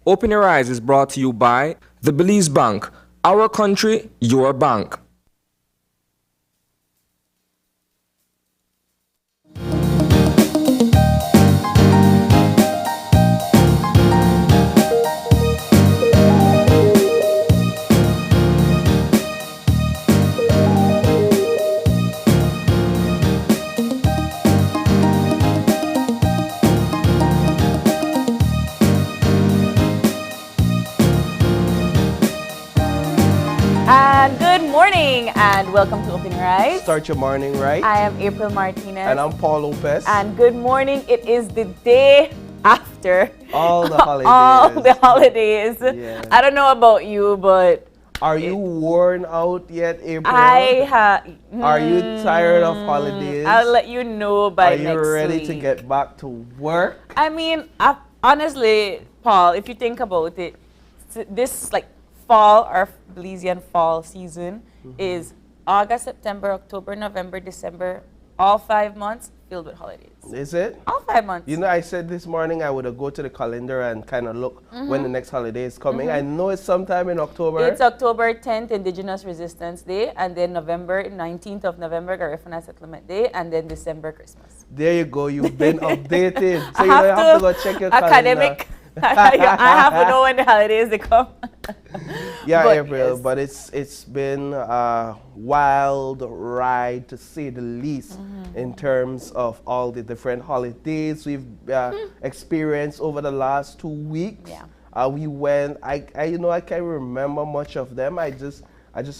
Open Your Eyes is brought to you by the Belize Bank. Our country, your bank. And good morning and welcome to Open Your Eyes. Start your morning right. I am April Martinez. And I'm Paul Lopez. And good morning. It is the day after all the holidays. all the holidays. Yeah. I don't know about you, but are you worn out yet, April? Are you tired of holidays? I'll let you know by next week. Are you ready to get back to work? I mean, honestly, Paul, if you think about it, this like fall, our Belizean fall season is August, September, October, November, December, all 5 months filled with holidays. Is it? All 5 months. You know, I said this morning I would go to the calendar and kind of look when the next holiday is coming. I know it's sometime in October. It's October 10th, Indigenous Resistance Day, and then November 19th of November, Garifuna Settlement Day, and then December, Christmas. There you go. You've been updated. So I you don't have to go check your academic. calendar. I have to know when the holidays they come. Yeah, but April, yes. but it's been a wild ride to say the least in terms of all the different holidays we've experienced over the last 2 weeks. Yeah. We went. I can't remember much of them. I just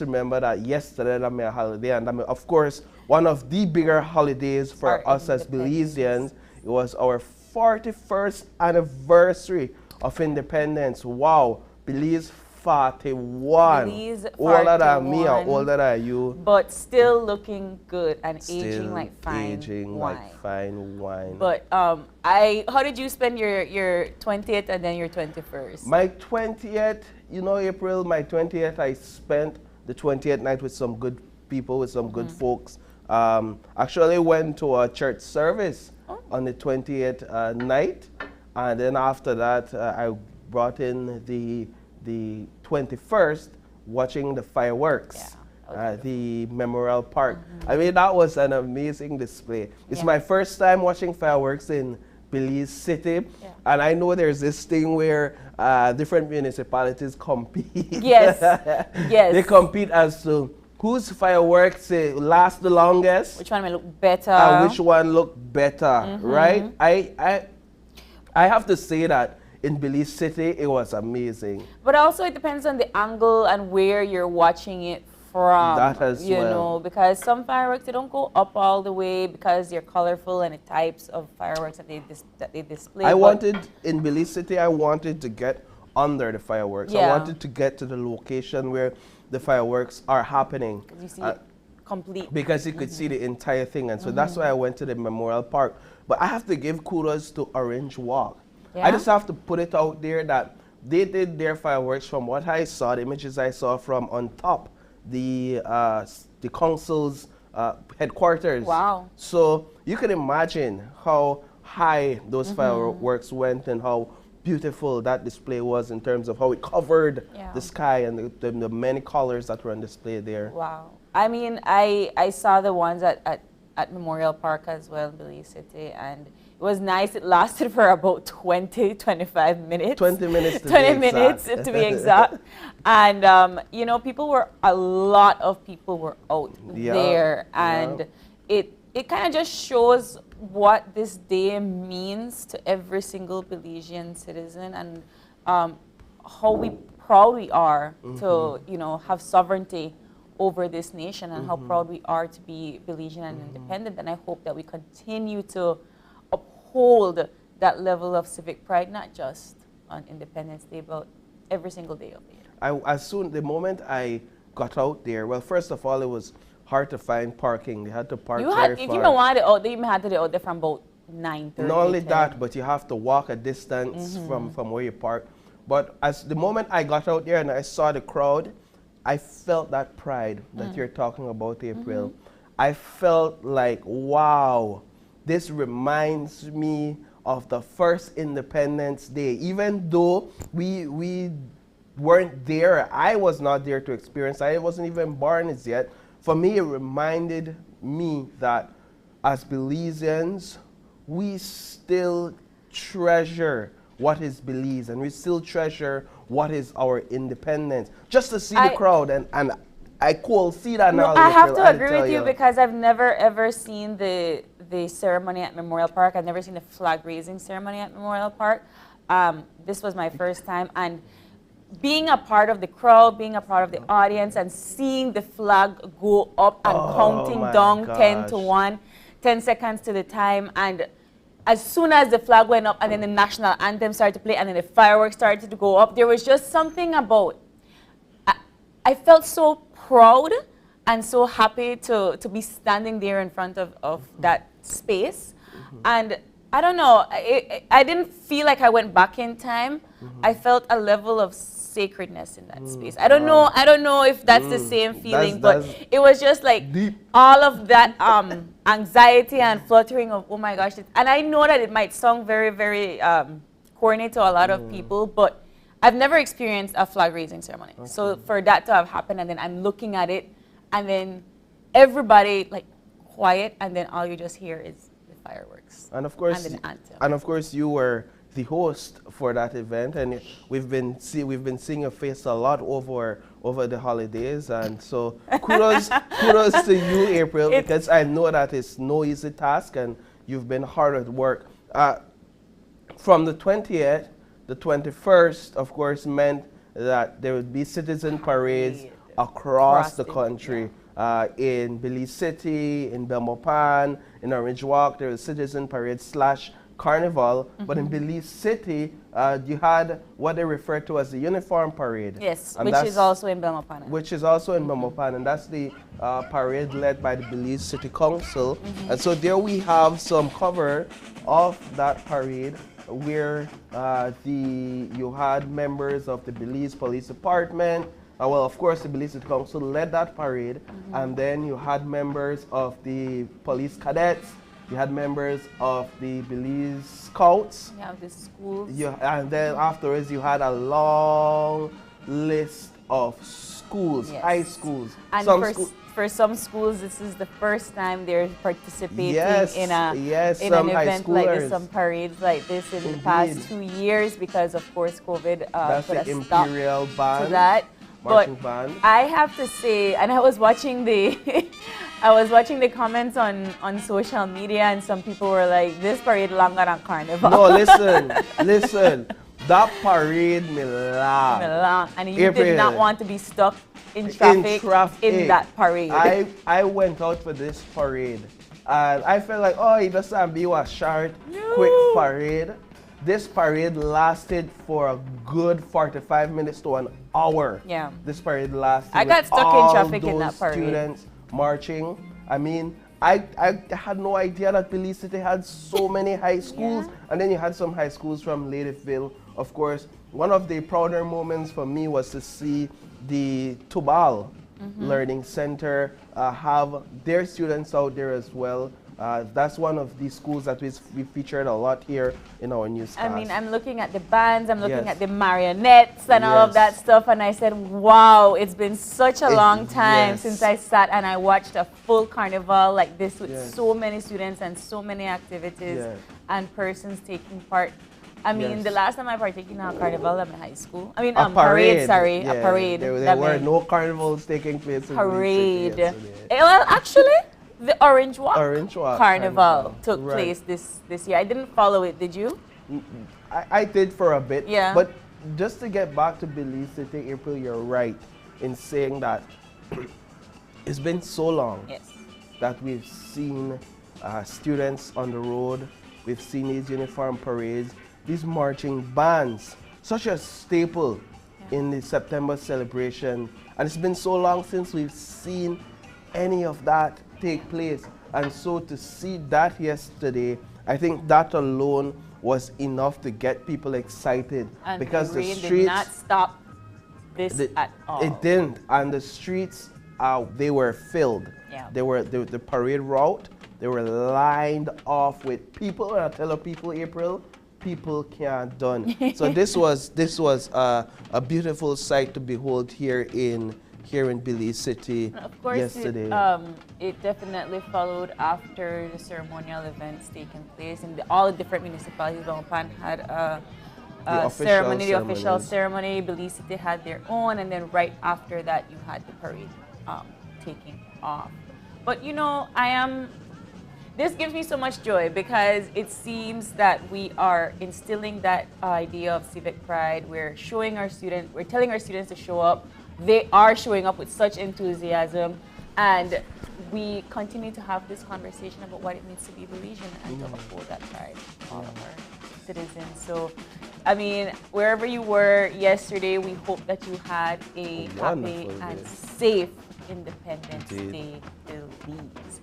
remember that yesterday that my holiday, and of course one of the bigger holidays for us as Belizeans. It was our 41st anniversary of independence. Wow, Belize 41. Belize older than me or 41, older than you. But still looking good and Still aging like fine aging wine. like fine wine. But how did you spend your 20th and then your 21st? My 20th, April, my 20th, I spent the 20th night with some good people, with some good folks. Actually went to a church service on the 20th night, and then after that I brought in the 21st, watching the fireworks at the Memorial Park. I mean, that was an amazing display. It's my first time watching fireworks in Belize City, and I know there's this thing where different municipalities compete. Yes, yes. They compete as to whose fireworks last the longest. Which one may look better? And which one look better, right? I have to say that in Belize City, it was amazing. But also it depends on the angle and where you're watching it from. That as you well. know, because some fireworks, they don't go up all the way because they're colorful and the types of fireworks that they display. In Belize City, I wanted to get under the fireworks. I wanted to get to the location where the fireworks are happening. You see it complete. Because you could see the entire thing. And so that's why I went to the Memorial Park. But I have to give kudos to Orange Walk. Yeah? I just have to put it out there that they did their fireworks from what I saw, the images I saw from on top, the council's headquarters. Wow. So you can imagine how high those fireworks went and how beautiful that display was in terms of how it covered the sky and the many colors that were on display there. Wow. I mean, I saw the ones at Memorial Park as well in Belize City, and it was nice. It lasted for about 25 minutes. 20 minutes to 20 be minutes exact. to be exact. And, a lot of people were out there. And it kind of just shows what this day means to every single Belizean citizen, and how proud we are to, have sovereignty over this nation, and how proud we are to be Belizean and independent. And I hope that we continue to uphold that level of civic pride, not just on Independence Day, but every single day of the year. The moment I got out there, well, first of all, it was hard to find parking. They had to park very far. If you don't want it out, they even had to do it out there from about 9:30. Not only that, but you have to walk a distance from where you park. But as the moment I got out there and I saw the crowd, I felt that pride that you're talking about, April. I felt like, wow, this reminds me of the first Independence Day. Even though we weren't there, I was not there to experience, I wasn't even born as yet. For me, it reminded me that as Belizeans, we still treasure what is Belize, and we still treasure what is our independence. Just to see the crowd, and I could see that now. I have to agree with you because I've never ever seen the ceremony at Memorial Park. I've never seen the flag raising ceremony at Memorial Park. This was my first time, and being a part of the crowd, being a part of the audience, and seeing the flag go up and counting down 10 to 1, 10 seconds to the time, and as soon as the flag went up and then the national anthem started to play and then the fireworks started to go up, there was just something about, I felt so proud and so happy to be standing there in front of that space. And I don't know, I didn't feel like I went back in time. I felt a level of sacredness in that space. I don't know if that's the same feeling, but it was just like deep. All of that anxiety and fluttering of, oh my gosh. And I know that it might sound very, very corny to a lot of people, but I've never experienced a flag raising ceremony. Okay. So for that to have happened, and then I'm looking at it, and then everybody like quiet, and then all you just hear is the fireworks. And of course, and of course, you were the host for that event, and we've been seeing your face a lot over the holidays, and so kudos to you, April, because I know that it's no easy task, and you've been hard at work. From the 20th, the 21st, of course, meant that there would be citizen parades across the country. In Belize City, in Belmopan, in Orange Walk, there was citizen parade / carnival, but in Belize City, you had what they refer to as the uniform parade. Yes, which is also in Belmopan. Which is also in Belmopan, and that's the parade led by the Belize City Council. And so there we have some cover of that parade where you had members of the Belize Police Department. Well, of course, the Belize City Council led that parade, and then you had members of the police cadets. You had members of the Belize Scouts. You have the schools. And then afterwards, you had a long list of schools, high schools. And for some schools, this is the first time they're participating in an event like this, some parades like this in the past 2 years, because of course COVID put a stop to that. But I have to say, and I was watching the comments on social media, and some people were like, this parade longer than Carnival. No, listen. That parade, me laugh. And you did not want to be stuck in traffic in that parade. I went out for this parade, and I felt like, oh, it doesn't be a short, quick parade. This parade lasted for a good 45 minutes to an hour. Yeah. This parade lasted. I got stuck in traffic in that parade. Students marching. I mean, I had no idea that Belize City had so many high schools. Yeah. And then you had some high schools from Ladyville. Of course, one of the prouder moments for me was to see the Tubal Learning Center have their students out there as well. That's one of the schools that we featured a lot here in our newscast. I mean, I'm looking at the bands, I'm looking at the marionettes and all of that stuff, and I said, wow, it's been such a long time since I sat and I watched a full carnival like this with so many students and so many activities and persons taking part. I mean, the last time I partook in a carnival, I'm in high school. I mean, a parade. A parade. There were no carnivals taking place in parade. Well, actually, the Orange Walk Carnival took place this year. I didn't follow it, did you? I did for a bit. Yeah. But just to get back to Belize City, April, you're right in saying that it's been so long that we've seen students on the road. We've seen these uniform parades, these marching bands, such a staple in the September celebration. And it's been so long since we've seen any of that take place. And so to see that yesterday, I think that alone was enough to get people excited. And because the rain streets did not stop this at all. It didn't. And the streets, they were filled. Yeah. They were the parade route They were lined off with people, and I tell people, April, people can't done. So this was a beautiful sight to behold here in Belize City Of course, yesterday. it definitely followed after the ceremonial events taking place, and all the different municipalities. Belmopan had a ceremony, the official ceremony. Belize City had their own, and then right after that, you had the parade taking off. But you know, this gives me so much joy because it seems that we are instilling that idea of civic pride. We're telling our students to show up. They are showing up with such enthusiasm, and we continue to have this conversation about what it means to be Belizean and to uphold that pride of all of our citizens. So, I mean, wherever you were yesterday, we hope that you had a happy and safe Independence Day, Belize.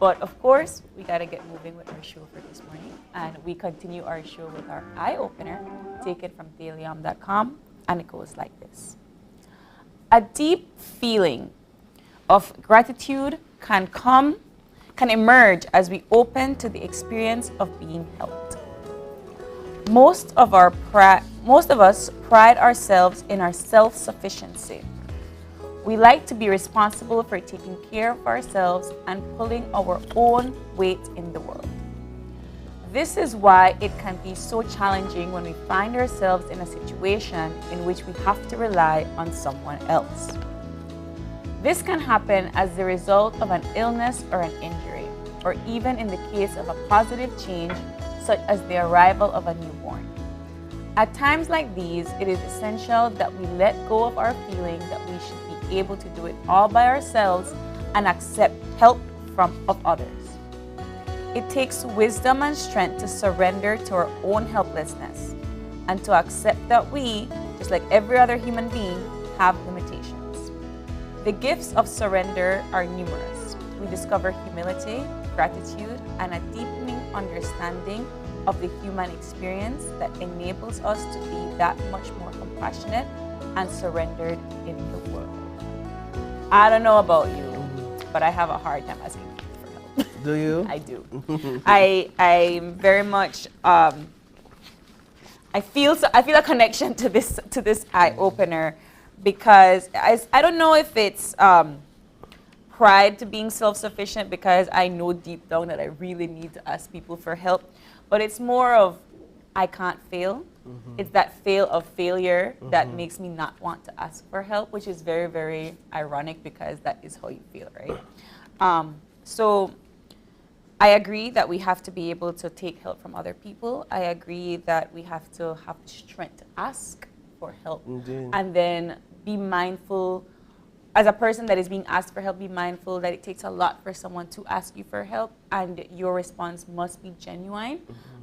But of course, we gotta get moving with our show for this morning, and we continue our show with our eye opener, taken from Dailyom.com, and it goes like this. A deep feeling of gratitude can emerge as we open to the experience of being helped. Most of us pride ourselves in our self-sufficiency. We like to be responsible for taking care of ourselves and pulling our own weight in the world. This is why it can be so challenging when we find ourselves in a situation in which we have to rely on someone else. This can happen as the result of an illness or an injury, or even in the case of a positive change, such as the arrival of a newborn. At times like these, it is essential that we let go of our feeling that we should be able to do it all by ourselves and accept help of others. It takes wisdom and strength to surrender to our own helplessness and to accept that we, just like every other human being, have limitations. The gifts of surrender are numerous. We discover humility, gratitude, and a deepening understanding of the human experience that enables us to be that much more compassionate and surrendered in the world. I don't know about you, but I have a hard time asking people for help. Do you? I do. I'm very much. I feel a connection to this eye opener because I don't know if it's pride to being self-sufficient, because I know deep down that I really need to ask people for help, but it's more of I can't fail. It's that failure that makes me not want to ask for help, which is very, very ironic because that is how you feel, right? So I agree that we have to be able to take help from other people. I agree that we have to have the strength to ask for help. Indeed. And then be mindful, as a person that is being asked for help, be mindful that it takes a lot for someone to ask you for help, and your response must be genuine,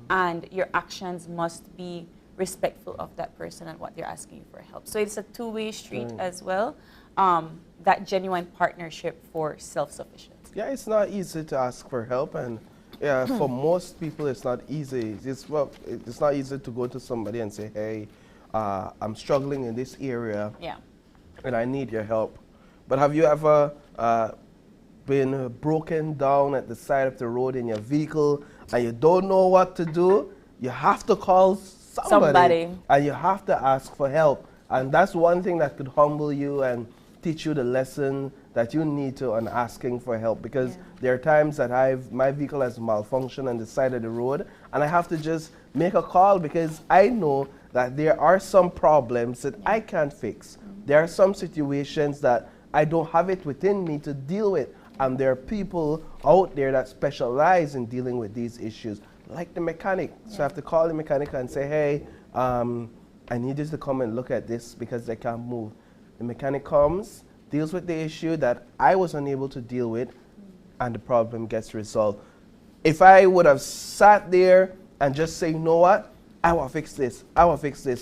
and your actions must be respectful of that person and what they're asking you for help. So it's a two-way street as well, that genuine partnership for self-sufficiency. Yeah, it's not easy to ask for help, and yeah, for most people it's not easy. It's not easy to go to somebody and say, hey, I'm struggling in this area, and I need your help. But have you ever been broken down at the side of the road in your vehicle and you don't know what to do? You have to call somebody, and you have to ask for help. And that's one thing that could humble you and teach you the lesson that you need to on asking for help, because there are times that my vehicle has malfunctioned on the side of the road, and I have to just make a call because I know that there are some problems that I can't fix. There are some situations that I don't have it within me to deal with, and there are people out there that specialize in dealing with these issues, like the mechanic. So I have to call the mechanic and say, hey, I need you to come and look at this because they can't move. The mechanic comes, deals with the issue that I was unable to deal with, and the problem gets resolved. If I would have sat there and just say, you know what, I will fix this,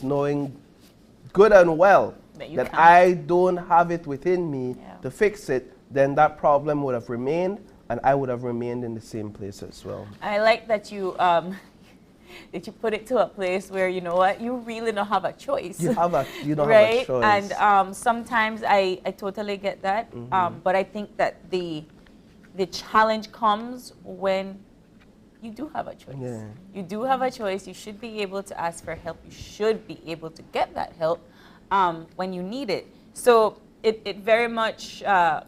knowing good and well that I don't have it within me to fix it, then that problem would have remained, and I would have remained in the same place as well. I like that you that you put it to a place where, you know what, you really don't have a choice. You don't have a choice. And sometimes I totally get that, but I think that the the challenge comes when you do have a choice. Yeah. You do have a choice. You should be able to ask for help. You should be able to get that help when you need it. So it very much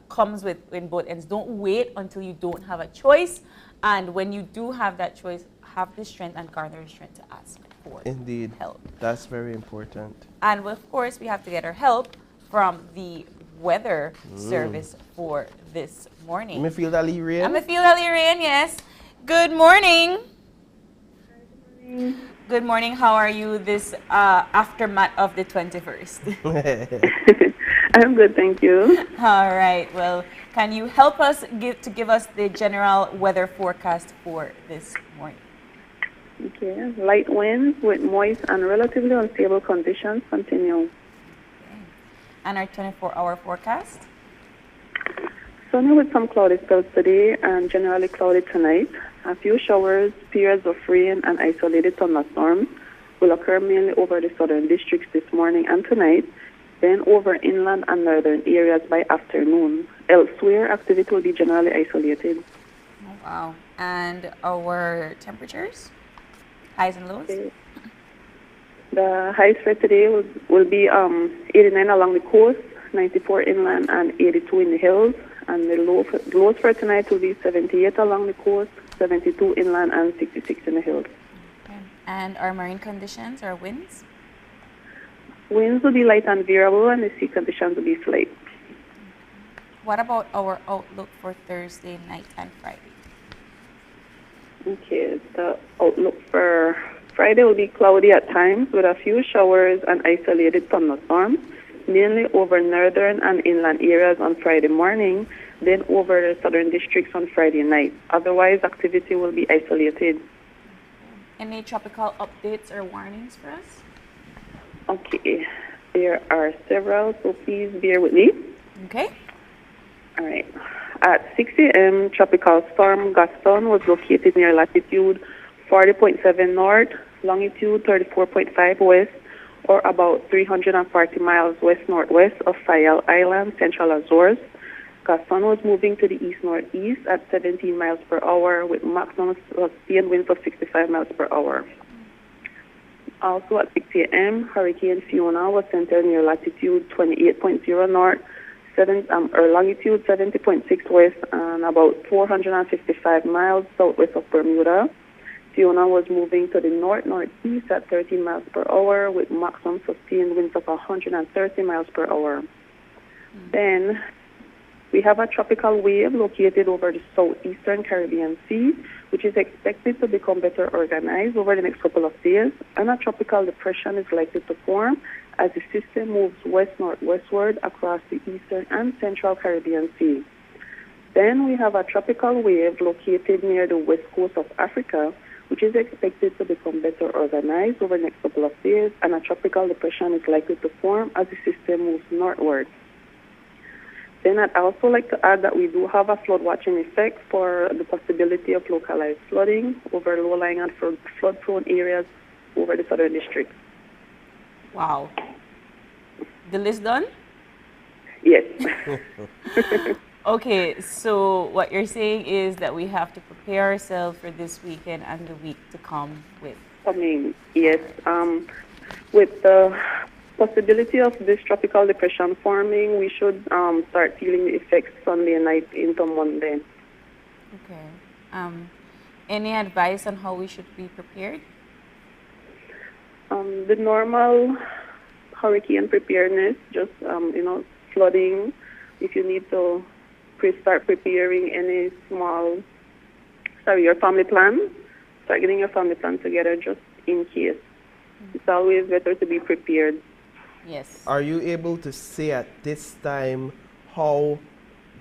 comes with in both ends. Don't wait until you don't have a choice. And when you do have that choice, have the strength and garner the strength to ask for Indeed. help. That's very important. And of course, we have to get our help from the weather service for this morning. Mafilda Lee Rain? I'm Mafilda Lee Rain, yes. Good morning. Good morning. How are you this aftermath of the 21st? I'm good, thank you. All right. Well, can you help us give us the general weather forecast for this morning? Okay. Light winds with moist and relatively unstable conditions continue. Okay. And our 24-hour forecast? Sunny with some cloudy spells today and generally cloudy tonight. A few showers, periods of rain, and isolated thunderstorms will occur mainly over the southern districts this morning and tonight, then over inland and northern areas by afternoon. Elsewhere, activity will be generally isolated. Oh, wow. And our temperatures? Highs and lows? Okay. The highs for today will be 89 along the coast, 94 inland, and 82 in the hills. And the lows for tonight will be 78 along the coast, 72 inland, and 66 in the hills. Okay. And our marine conditions, our winds? Winds will be light and variable, and the sea conditions will be slight. What about our outlook for Thursday night and Friday? Okay, the outlook for Friday will be cloudy at times with a few showers and isolated thunderstorms, mainly over northern and inland areas on Friday morning, then over the southern districts on Friday night. Otherwise, activity will be isolated. Any tropical updates or warnings for us? Okay, there are several, so please bear with me. Okay. All right. At 6 a.m., tropical storm Gaston was located near latitude 40.7 north, longitude 34.5 west, or about 340 miles west-northwest of Fayal Island, Central Azores. Gaston was moving to the east-northeast at 17 miles per hour with maximum sustained winds of 65 miles per hour. Also at 6 a.m., Hurricane Fiona was centered near latitude 28.0 north, longitude 70.6 west, and about 455 miles southwest of Bermuda. Fiona was moving to the north-northeast at 13 miles per hour with maximum sustained winds of 130 miles per hour. Then we have a tropical wave located over the southeastern Caribbean Sea, which is expected to become better organized over the next couple of days, and a tropical depression is likely to form as the system moves west-northwestward across the eastern and central Caribbean Sea. Then we have a tropical wave located near the west coast of Africa, which is expected to become better organized over the next couple of days, and a tropical depression is likely to form as the system moves northward. Then I'd also like to add that we do have a flood watching effect for the possibility of localized flooding over low-lying and flood-prone areas over the southern district. Wow. The list done? Yes. Okay, so what you're saying is that we have to prepare ourselves for this weekend and the week to come with. Yes. With the possibility of this tropical depression forming, we should start feeling the effects Sunday night into Monday. Okay. Any advice on how we should be prepared? The normal hurricane preparedness, just flooding. If you need to start preparing any your family plan, start getting your family plan together just in case. It's always better to be prepared. Yes. Are you able to say at this time how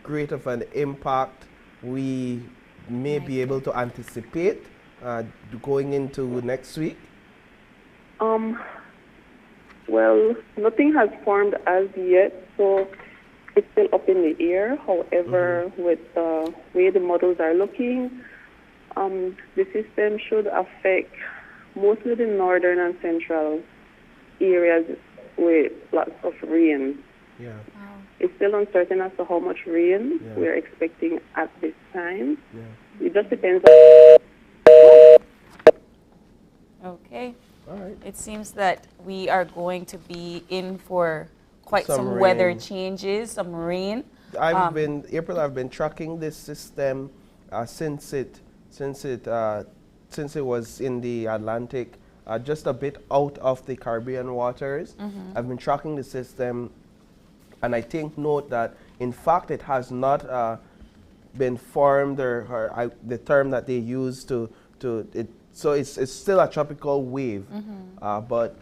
great of an impact we may be able to anticipate going into next week? Well, nothing has formed as yet, so it's still up in the air. However, with the way the models are looking, the system should affect mostly the northern and central areas with lots of rain. Yeah. Wow. It's still uncertain as to how much rain we're expecting at this time. It just depends on... Okay. All right. It seems that we are going to be in for quite Some some weather rain. changes, some rain. I've been tracking this system since it was in the Atlantic, just a bit out of the Caribbean waters. I've been tracking the system, and I take note that in fact it has not been formed, or the term that they use to it. So it's still a tropical wave, but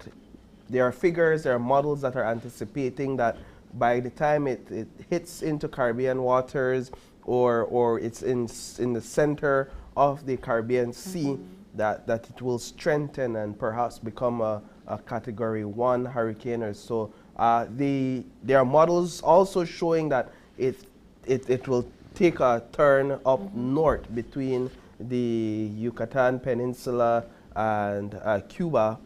there are figures, there are models that are anticipating that by the time it hits into Caribbean waters, or it's in the center of the Caribbean Sea, that it will strengthen and perhaps become a Category 1 hurricane or so. There are models also showing that it will take a turn up north between the Yucatan Peninsula and Cuba,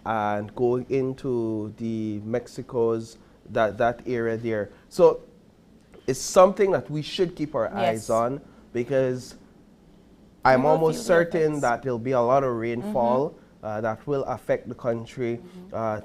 and go into the Mexico's, that area there. So it's something that we should keep our eyes on, because I'm almost certain that there'll be a lot of rainfall that will affect the country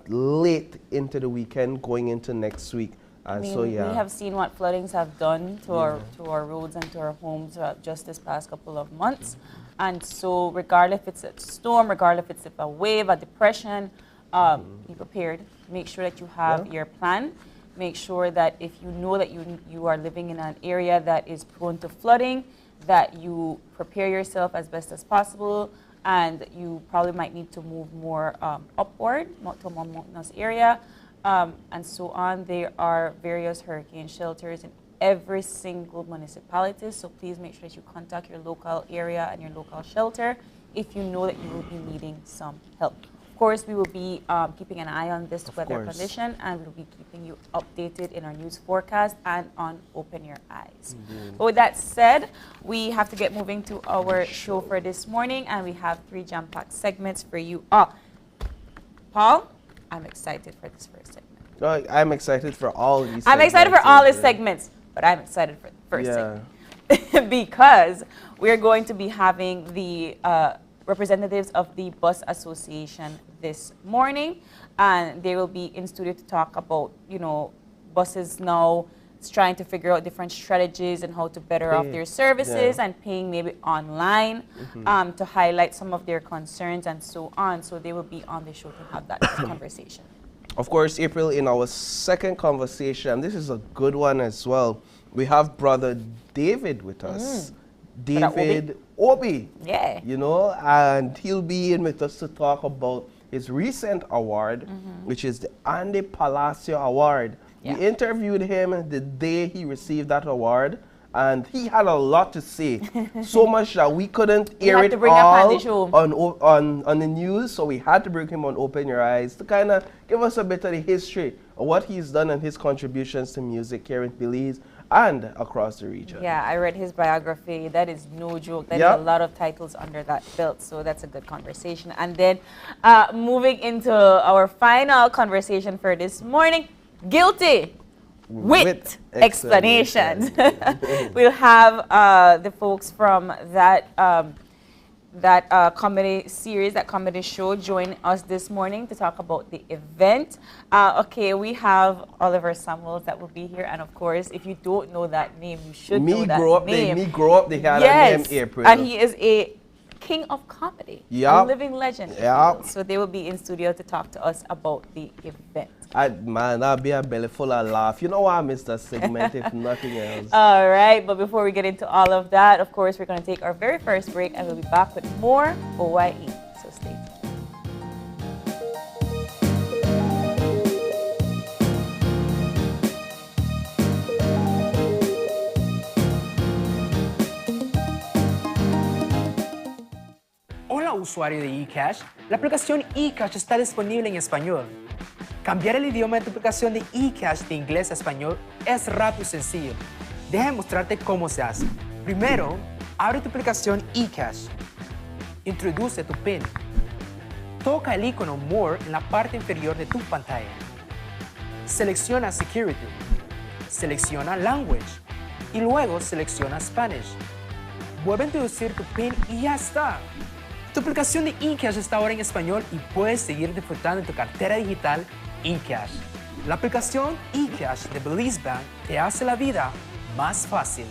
late into the weekend, going into next week. And We have seen what floodings have done to our roads and to our homes just this past couple of months. And so regardless if it's a storm, regardless if it's a wave, a depression, be prepared. Make sure that you have your plan. Make sure that if you know that you are living in an area that is prone to flooding, that you prepare yourself as best as possible, and you probably might need to move more upward, to a more mountainous area. And so on. There are various hurricane shelters in every single municipality, so please make sure that you contact your local area and your local shelter if you know that you will be needing some help. Of course, we will be keeping an eye on this weather condition, and we'll be keeping you updated in our news forecast and on Open Your Eyes. But with that said, we have to get moving to our show for this morning, and we have 3 jam-packed segments for you all. Paul, I'm excited for this first segment. I'm excited for all these. I'm excited for all these segments, but I'm excited for the first segment because we're going to be having the representatives of the Bus Association this morning, and they will be in studio to talk about, buses now trying to figure out different strategies and how to better off their services and paying maybe online to highlight some of their concerns and so on. So they will be on the show to have that conversation. Of course, April, in our second conversation, this is a good one as well. We have Brother David with us. David Obi. Yeah. And he'll be in with us to talk about his recent award, which is the Andy Palacio Award. We interviewed him the day he received that award, and he had a lot to say. So much that we couldn't air it all on the news, so we had to bring him on Open Your Eyes to kind of give us a bit of the history of what he's done and his contributions to music here in Belize and across the region. Yeah, I read his biography. That is no joke. That is a lot of titles under that belt, so that's a good conversation. And then moving into our final conversation for this morning, Guilty with explanations. We'll have the folks from that comedy series, that comedy show, join us this morning to talk about the event. Okay, we have Oliver Samuels that will be here, and of course, if you don't know that name, you should know that name. Me grow up, they had a name, April. And he is a king of comedy, a living legend. So they will be in studio to talk to us about the event. That'll be a belly full of laugh. You know why I missed that segment, if nothing else. All right, but before we get into all of that, of course, we're going to take our very first break, and we'll be back with more OYE. So stay tuned. Hola usuario de eCash, la aplicación eCash está disponible en español. Cambiar el idioma de tu aplicación de eCash de inglés a español es rápido y sencillo. Déjame mostrarte cómo se hace. Primero, abre tu aplicación eCash. Introduce tu PIN. Toca el icono More en la parte inferior de tu pantalla. Selecciona Security. selecciona Language y luego selecciona Spanish. Vuelve a introducir tu PIN y ya está. Tu aplicación de eCash está ahora en español y puedes seguir disfrutando de tu cartera digital eCash. La aplicación eCash de Belize Bank te hace la vida más fácil.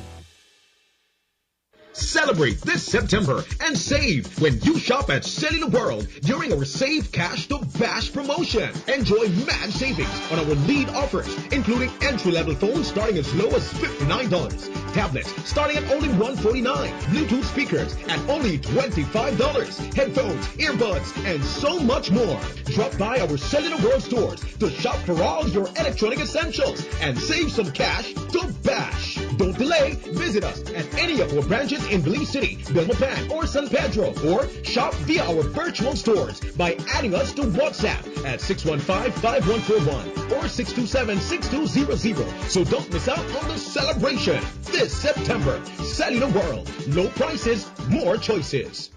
Celebrate this September and save when you shop at Cellular World during our Save Cash to Bash promotion. Enjoy mad savings on our lead offers, including entry-level phones starting as low as $59, tablets starting at only $149, Bluetooth speakers at only $25, headphones, earbuds, and so much more. Drop by our Cellular World stores to shop for all your electronic essentials and save some cash to bash. Don't delay. Visit us at any of our branches in Belize City, Belmopan, or San Pedro, or shop via our virtual stores by adding us to WhatsApp at 615-5141 or 627-6200. So don't miss out on the celebration this September. Cellular World. Low prices, more choices.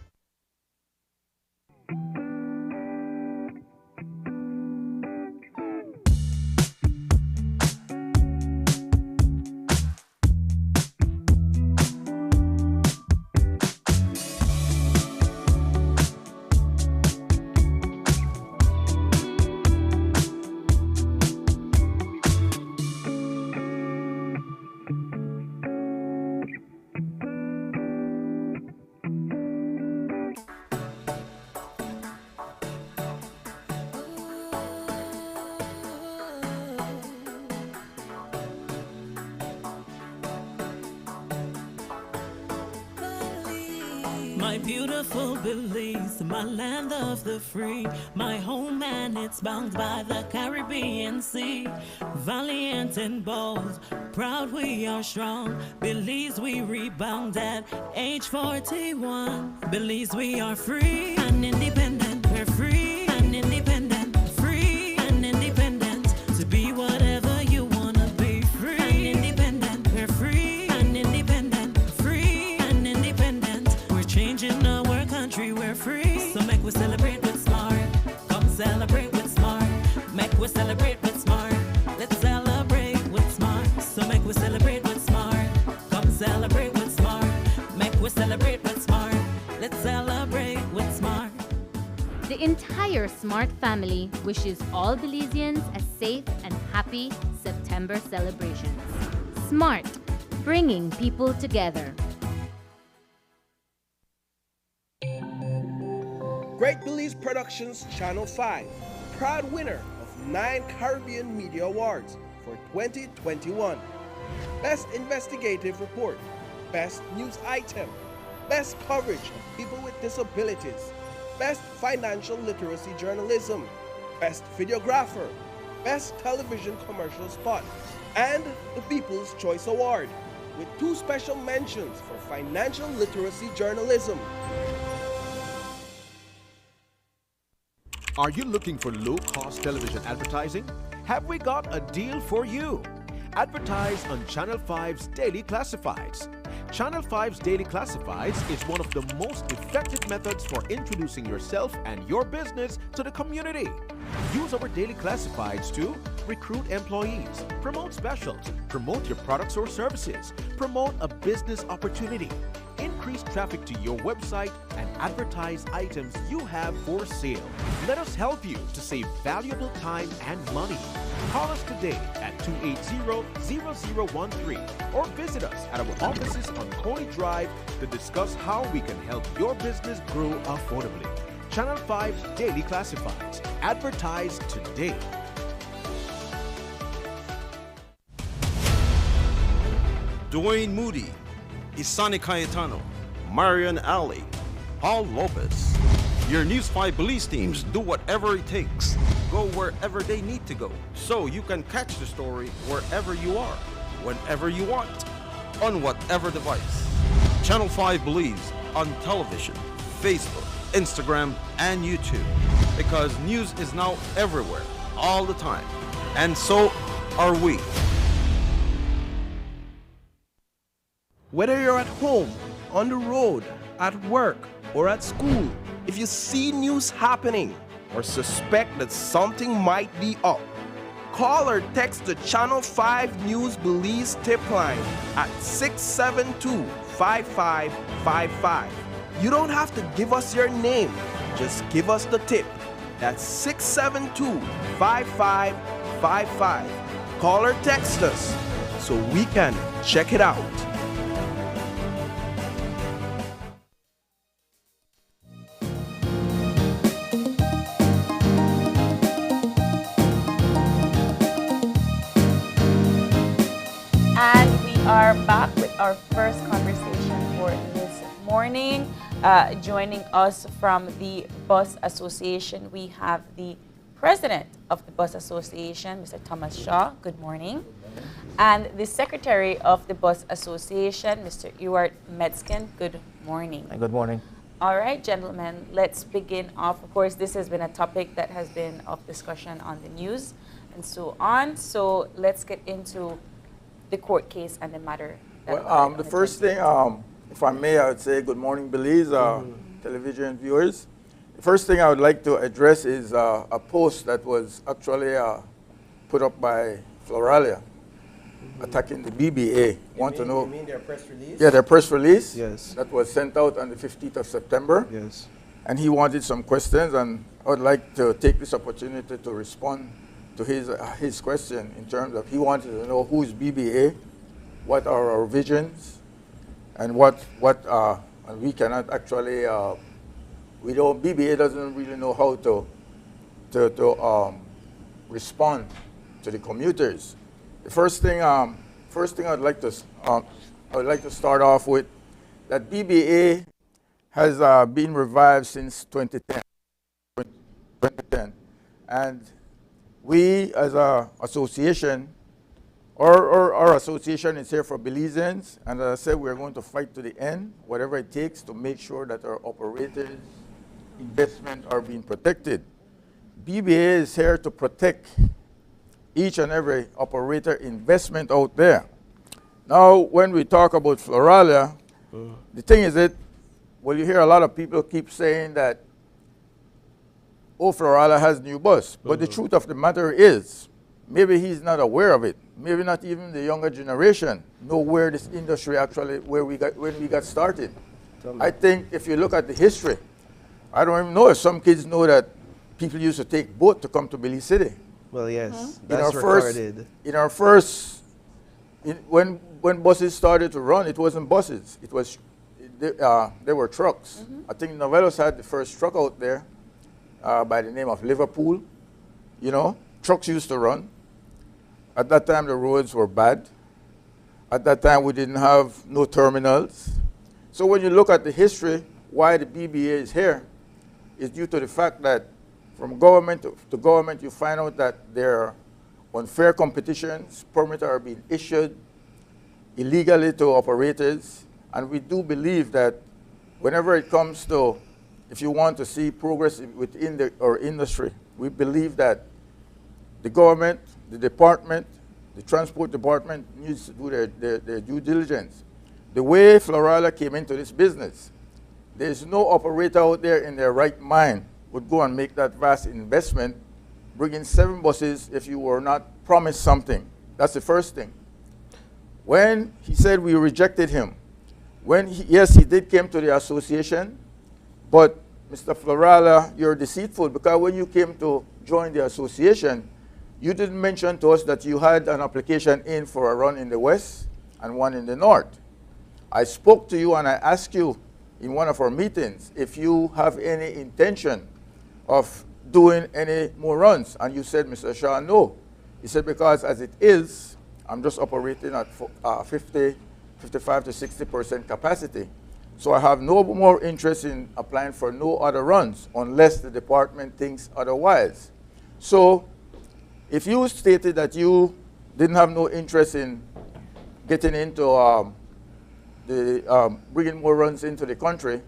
My beautiful Belize, my land of the free, my home and it's bound by the Caribbean Sea. Valiant and bold, proud we are strong. Belize we rebound at age 41. Belize we are free and independent. We're free and independent. Free and independent to be whatever you wanna be. Free and independent. We're free and independent. Free and independent. We're changing our country. We're free. So make we celebrate with smart. Come celebrate with smart. Make we celebrate with smart. Let's celebrate with smart. So make we celebrate with smart. Come celebrate with smart. Make we celebrate with smart. Let's celebrate with smart. The entire Smart family wishes all Belizeans a safe and happy September celebrations. Smart, bringing people together. Great Belize Productions Channel 5, proud winner of 9 Caribbean Media Awards for 2021. Best Investigative Report, Best News Item, Best Coverage of People with Disabilities, Best Financial Literacy Journalism, Best Videographer, Best Television Commercial Spot, and the People's Choice Award, with 2 special mentions for Financial Literacy Journalism. Are you looking for low-cost television advertising? Have we got a deal for you? Advertise on Channel 5's Daily Classifieds. Channel 5's Daily Classifieds is one of the most effective methods for introducing yourself and your business to the community. Use our Daily Classifieds to recruit employees, promote specials, promote your products or services, promote a business opportunity, increase traffic to your website, and advertise items you have for sale. Let us help you to save valuable time and money. Call us today at 280-0013 or visit us at our offices on Coney Drive to discuss how we can help your business grow affordably. Channel 5 Daily Classifieds. Advertise today. Dwayne Moody, Isani Cayetano, Marian Ali, Paul Lopez. Your News 5 Belize teams do whatever it takes. Go wherever they need to go, so you can catch the story wherever you are, whenever you want, on whatever device. Channel 5 Belize on television, Facebook, Instagram, and YouTube. Because news is now everywhere, all the time. And so are we. Whether you're at home, on the road, at work, or at school, if you see news happening or suspect that something might be up, Call or text the Channel 5 News Belize tip line at 672-5555. You don't have to give us your name, just give us the tip. That's 672-5555. Call or text us so we can check it out. And we are back with our first conversation for this morning. Joining us from the Bus Association, we have the President of the Bus Association, Mr. Thomas Shaw. Good morning. And the Secretary of the Bus Association, Mr. Ewart Metzgen. Good morning. Good morning. All right, gentlemen, let's begin off. Of course, this has been a topic that has been of discussion on the news and so on. So let's get into the court case and the matter. Well, the first thing, if I may, I would say good morning, Belize, television viewers. The first thing I would like to address is a post that was actually put up by Floralia attacking the BBA. You mean their press release? Yeah, their press release. Yes. That was sent out on the 15th of September. Yes. And he wanted some questions, and I would like to take this opportunity to respond to his question in terms of he wanted to know who is BBA, what are our visions, and and we cannot actually BBA doesn't really know how to respond to the commuters. The first thing I'd like to start off with that BBA has been revived since 2010, and we as an association, our association is here for Belizeans, and as I said, we're going to fight to the end, whatever it takes to make sure that our operators' investment are being protected. BBA is here to protect each and every operator investment out there. Now, when we talk about Floralia, the thing is that, well, you hear a lot of people keep saying that, oh, Floralia has new bus. But the truth of the matter is, maybe he's not aware of it. Maybe not even the younger generation know where this industry actually, when we got started. I think if you look at the history, I don't even know if some kids know that people used to take boat to come to Belize City. Well, yes, that's recorded. When buses started to run, it wasn't buses. It was, they were trucks. I think Novelos had the first truck out there by the name of Liverpool. You know, trucks used to run. At that time, the roads were bad. At that time, we didn't have no terminals. So when you look at the history, why the BBA is here is due to the fact that from government to government, you find out that there are unfair competitions, permits are being issued illegally to operators, and we do believe that whenever it comes to, if you want to see progress within our industry, we believe that the government, the department, the transport department needs to do their due diligence. The way Floralia came into this business, there's no operator out there in their right mind would go and make that vast investment, bring in 7 buses if you were not promised something. That's the first thing. When he said we rejected him, yes, he did come to the association, but Mr. Floralia, you're deceitful, because when you came to join the association, you didn't mention to us that you had an application in for a run in the west and one in the north. I spoke to you and I asked you in one of our meetings if you have any intention of doing any more runs, and you said, Mr. Shaw, no. He said, because as it is, I'm just operating at 55 to 60% capacity. So I have no more interest in applying for no other runs unless the department thinks otherwise. So if you stated that you didn't have no interest in getting into bringing more runs into the country,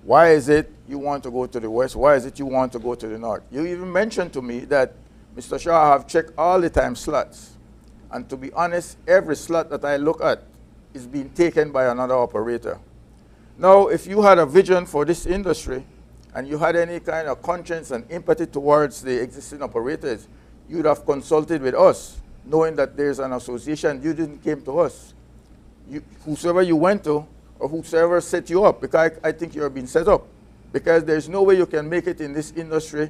why is it you want to go to the west? Why is it you want to go to the north? You even mentioned to me that, Mr. Shaw, I have checked all the time slots. And to be honest, every slot that I look at is being taken by another operator. Now, if you had a vision for this industry and you had any kind of conscience and empathy towards the existing operators, you'd have consulted with us, knowing that there's an association. You didn't came to us. Whosoever you went to, or whosoever set you up, because I think you're being set up. Because there's no way you can make it in this industry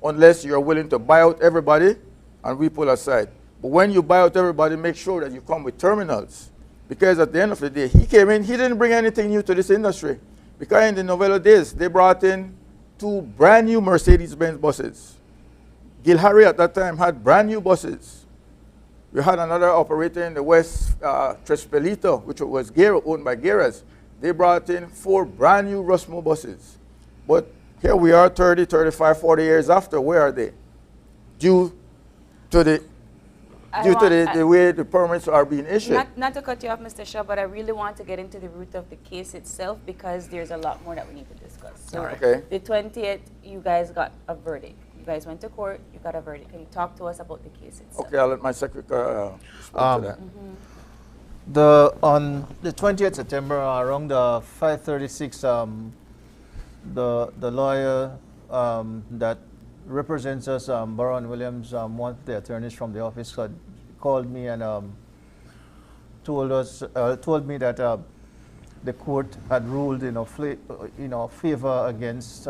unless you're willing to buy out everybody and we pull aside. But when you buy out everybody, make sure that you come with terminals. Because at the end of the day, he came in, he didn't bring anything new to this industry. Because in the Novello days, they brought in 2 brand new Mercedes-Benz buses. Gil Harry at that time had brand new buses. We had another operator in the West, Trespelito, which was owned by Geras. They brought in 4 brand new Rusmo buses. But here we are 30, 35, 40 years after. Where are they? Due to the way the permits are being issued. Not to cut you off, Mr. Shaw, but I really want to get into the root of the case itself because there's a lot more that we need to discuss. So okay. The 20th, you guys got a verdict. You guys went to court, you got a verdict. Can you talk to us about the case itself? Okay, I'll let my secretary respond to that. On the 20th September, around 5:36, the lawyer that represents us, Baron Williams, one of the attorneys from the office, called me and told me that the court had ruled in our favor against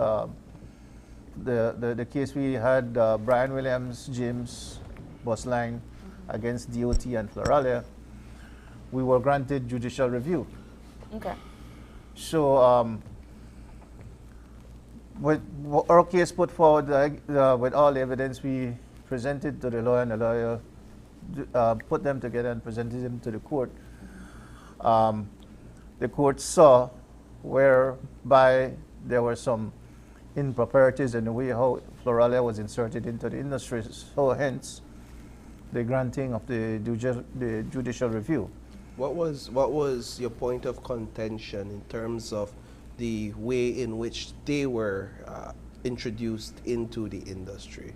the case we had, Brian Williams, James Busline against DOT and Floralia. We were granted judicial review. Okay. So with our case put forward with all the evidence we presented to the lawyer, and the lawyer put them together and presented them to the court. The court saw whereby there were some improprieties in the way how Floralia was inserted into the industry, so hence the granting of the judicial review. What was your point of contention in terms of the way in which they were introduced into the industry?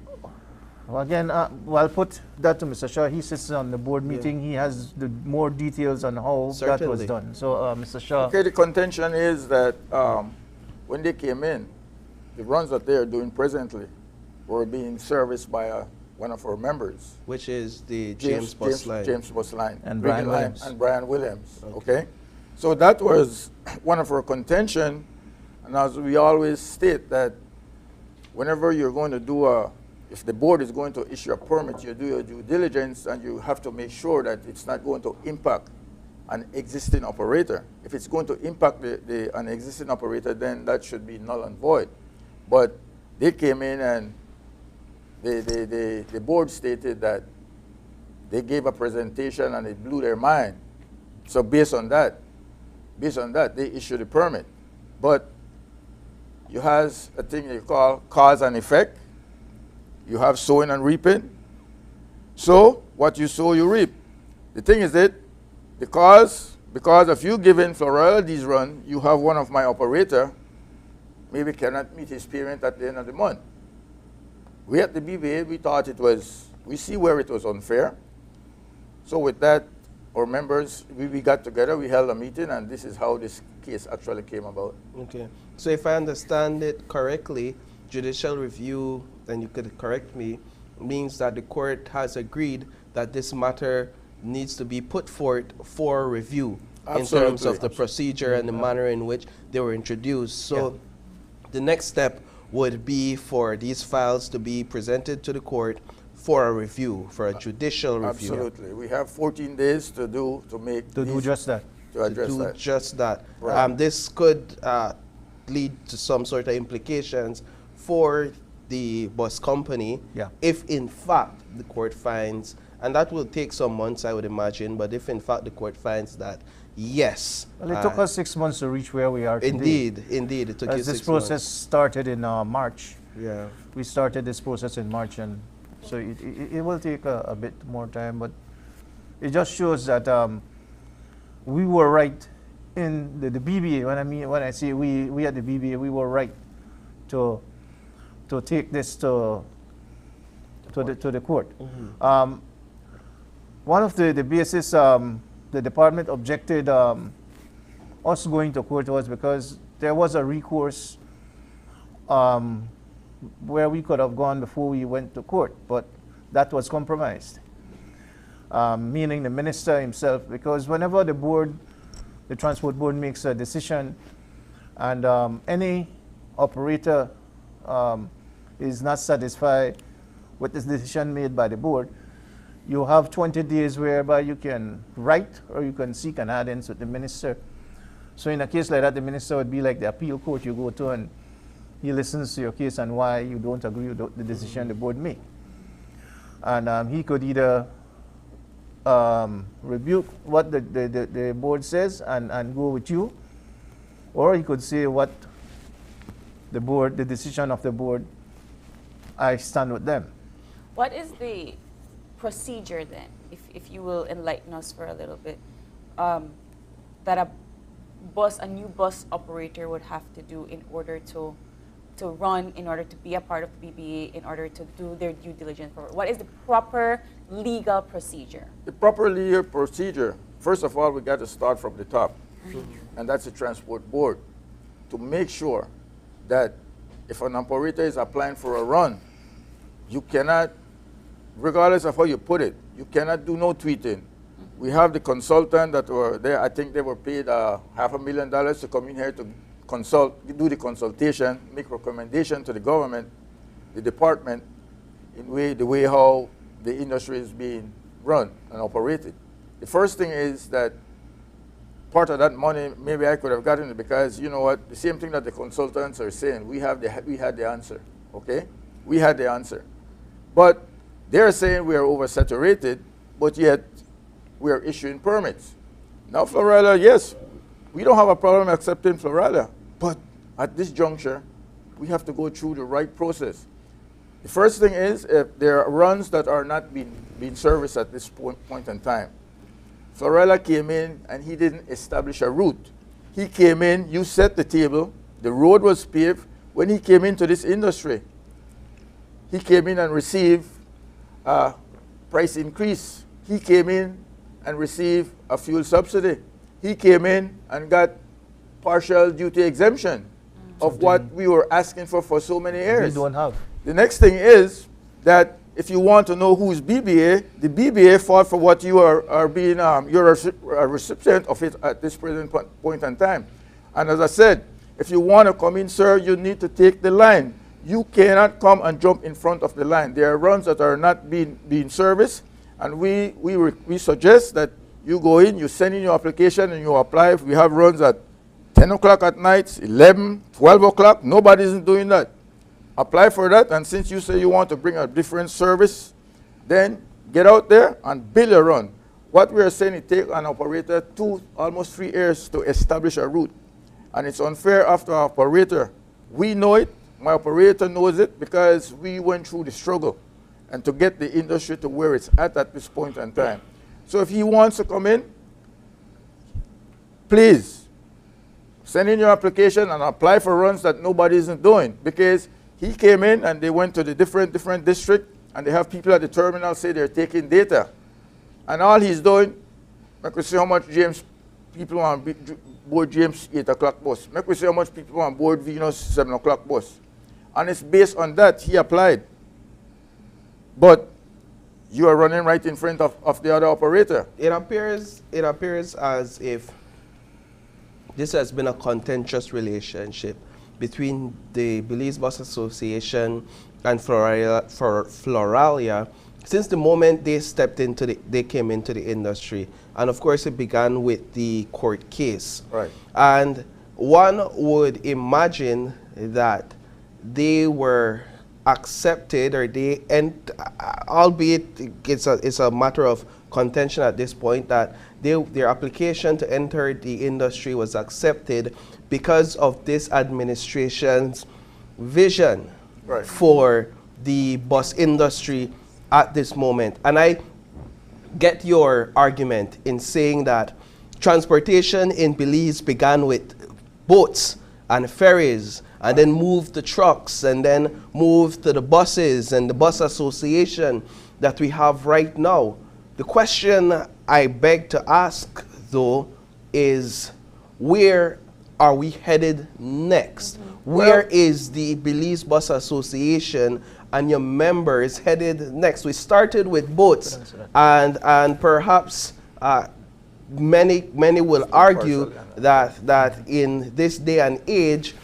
Well, again, I'll put that to Mr. Shaw. He sits on the board meeting. He has the more details on how that was done. So, Mr. Shaw. Okay, the contention is that when they came in, the runs that they are doing presently were being serviced by one of our members. Which is the James Busline. James Busline. And Brian Williams. And Brian Williams, okay? So that was one of our contention, and as we always state that whenever you're going to do if the board is going to issue a permit, you do your due diligence and you have to make sure that it's not going to impact an existing operator. If it's going to impact an existing operator, then that should be null and void. But they came in and the board stated that they gave a presentation and it blew their mind. So based on that, they issued a permit. But you have a thing you call cause and effect. You have sowing and reaping. So what you sow, you reap. The thing is that because of you giving Floralia these run, you have one of my operator maybe cannot meet his payment at the end of the month. We at the BBA, we see where it was unfair. So with that, our members, we got together, we held a meeting, and this is how this case actually came about. Okay. So if I understand it correctly, judicial review, and you could correct me, means that the court has agreed that this matter needs to be put forth for review. Absolutely. In terms of the procedure and the manner in which they were introduced. So the next step would be for these files to be presented to the court for a review, for a judicial review. Absolutely. We have 14 days to do just that. To address that. Just that. Right. This could lead to some sort of implications for the bus company if in fact the court finds, and that will take some months I would imagine, but if in fact the court finds that yes. Well, it took us 6 months to reach where we are today. Indeed, it took you 6 months. This process started in March. Yeah. We started this process in March, and so it will take a bit more time, but it just shows that we were right in the BBA. When I say we at the BBA, we were right to take this to the court. Mm-hmm. One of the basis the department objected us going to court was because there was a recourse where we could have gone before we went to court, but that was compromised. Meaning the minister himself, because whenever the transport board makes a decision and any operator is not satisfied with this decision made by the board, you have 20 days whereby you can write or you can seek an audience with the minister. So in a case like that, the minister would be like the appeal court you go to, and he listens to your case and why you don't agree with the decision the board make. And he could either rebuke what the board says and go with you, or he could say what the decision of the board, I stand with them. What is the procedure then, if you will enlighten us for a little bit, that a new bus operator would have to do in order to run, in order to be a part of the BBA, in order to do their due diligence? What is the proper legal procedure? The proper legal procedure, first of all, we got to start from the top, and that's the transport board, to make sure that if an operator is applying for a run, you cannot, regardless of how you put it, you cannot do no tweeting. We have the consultant that were there. I think they were paid $500,000 to come in here to do the consultation, make recommendation to the government, the department, in the way how the industry is being run and operated. The first thing is that part of that money, maybe I could have gotten it, because you know what, the same thing that the consultants are saying, we had the answer, okay? We had the answer. But they're saying we are oversaturated, but yet we are issuing permits. Now Florida, yes, we don't have a problem accepting Florida, but at this juncture, we have to go through the right process. The first thing is, if there are runs that are not being serviced at this point in time. Florida came in and he didn't establish a route. He came in, you set the table, the road was paved. When he came into this industry, he came in and received a price increase. He came in and received a fuel subsidy. He came in and got partial duty exemption of what we were asking for so many years. We don't have. The next thing is that if you want to know who's BBA, the BBA fought for what you are being, you're a recipient of it at this present point in time. And as I said, if you want to come in, sir, you need to take the line. You cannot come and jump in front of the line. There are runs that are not being serviced, and we suggest that you go in, you send in your application, and you apply. If we have runs at 10 o'clock at night, 11, 12 o'clock, nobody isn't doing that. Apply for that, and since you say you want to bring a different service, then get out there and build a run. What we are saying, it takes an operator almost 3 years to establish a route. And it's unfair after our operator. We know it, my operator knows it, because we went through the struggle and to get the industry to where it's at this point in time. So if he wants to come in, please send in your application and apply for runs that nobody isn't doing, because he came in and they went to the different district, and they have people at the terminal say they're taking data. And all he's doing, make we see how much people on board James 8 o'clock bus. Make we see how much people on board Venus 7 o'clock bus. And it's based on that he applied. But you are running right in front of the other operator. It appears as if this has been a contentious relationship between the Belize Bus Association and Floralia since the moment they came into the industry. And of course it began with the court case. Right. And one would imagine that they were accepted, or albeit it's a matter of contention at this point, that their application to enter the industry was accepted because of this administration's vision for the bus industry at this moment. And I get your argument in saying that transportation in Belize began with boats and ferries, and then moved to trucks, and then moved to the buses and the bus association that we have right now. The question I beg to ask, though, is where are we headed next? Where is the Belize Bus Association and your members headed next? We started with boats, and perhaps many will argue that in this day and age,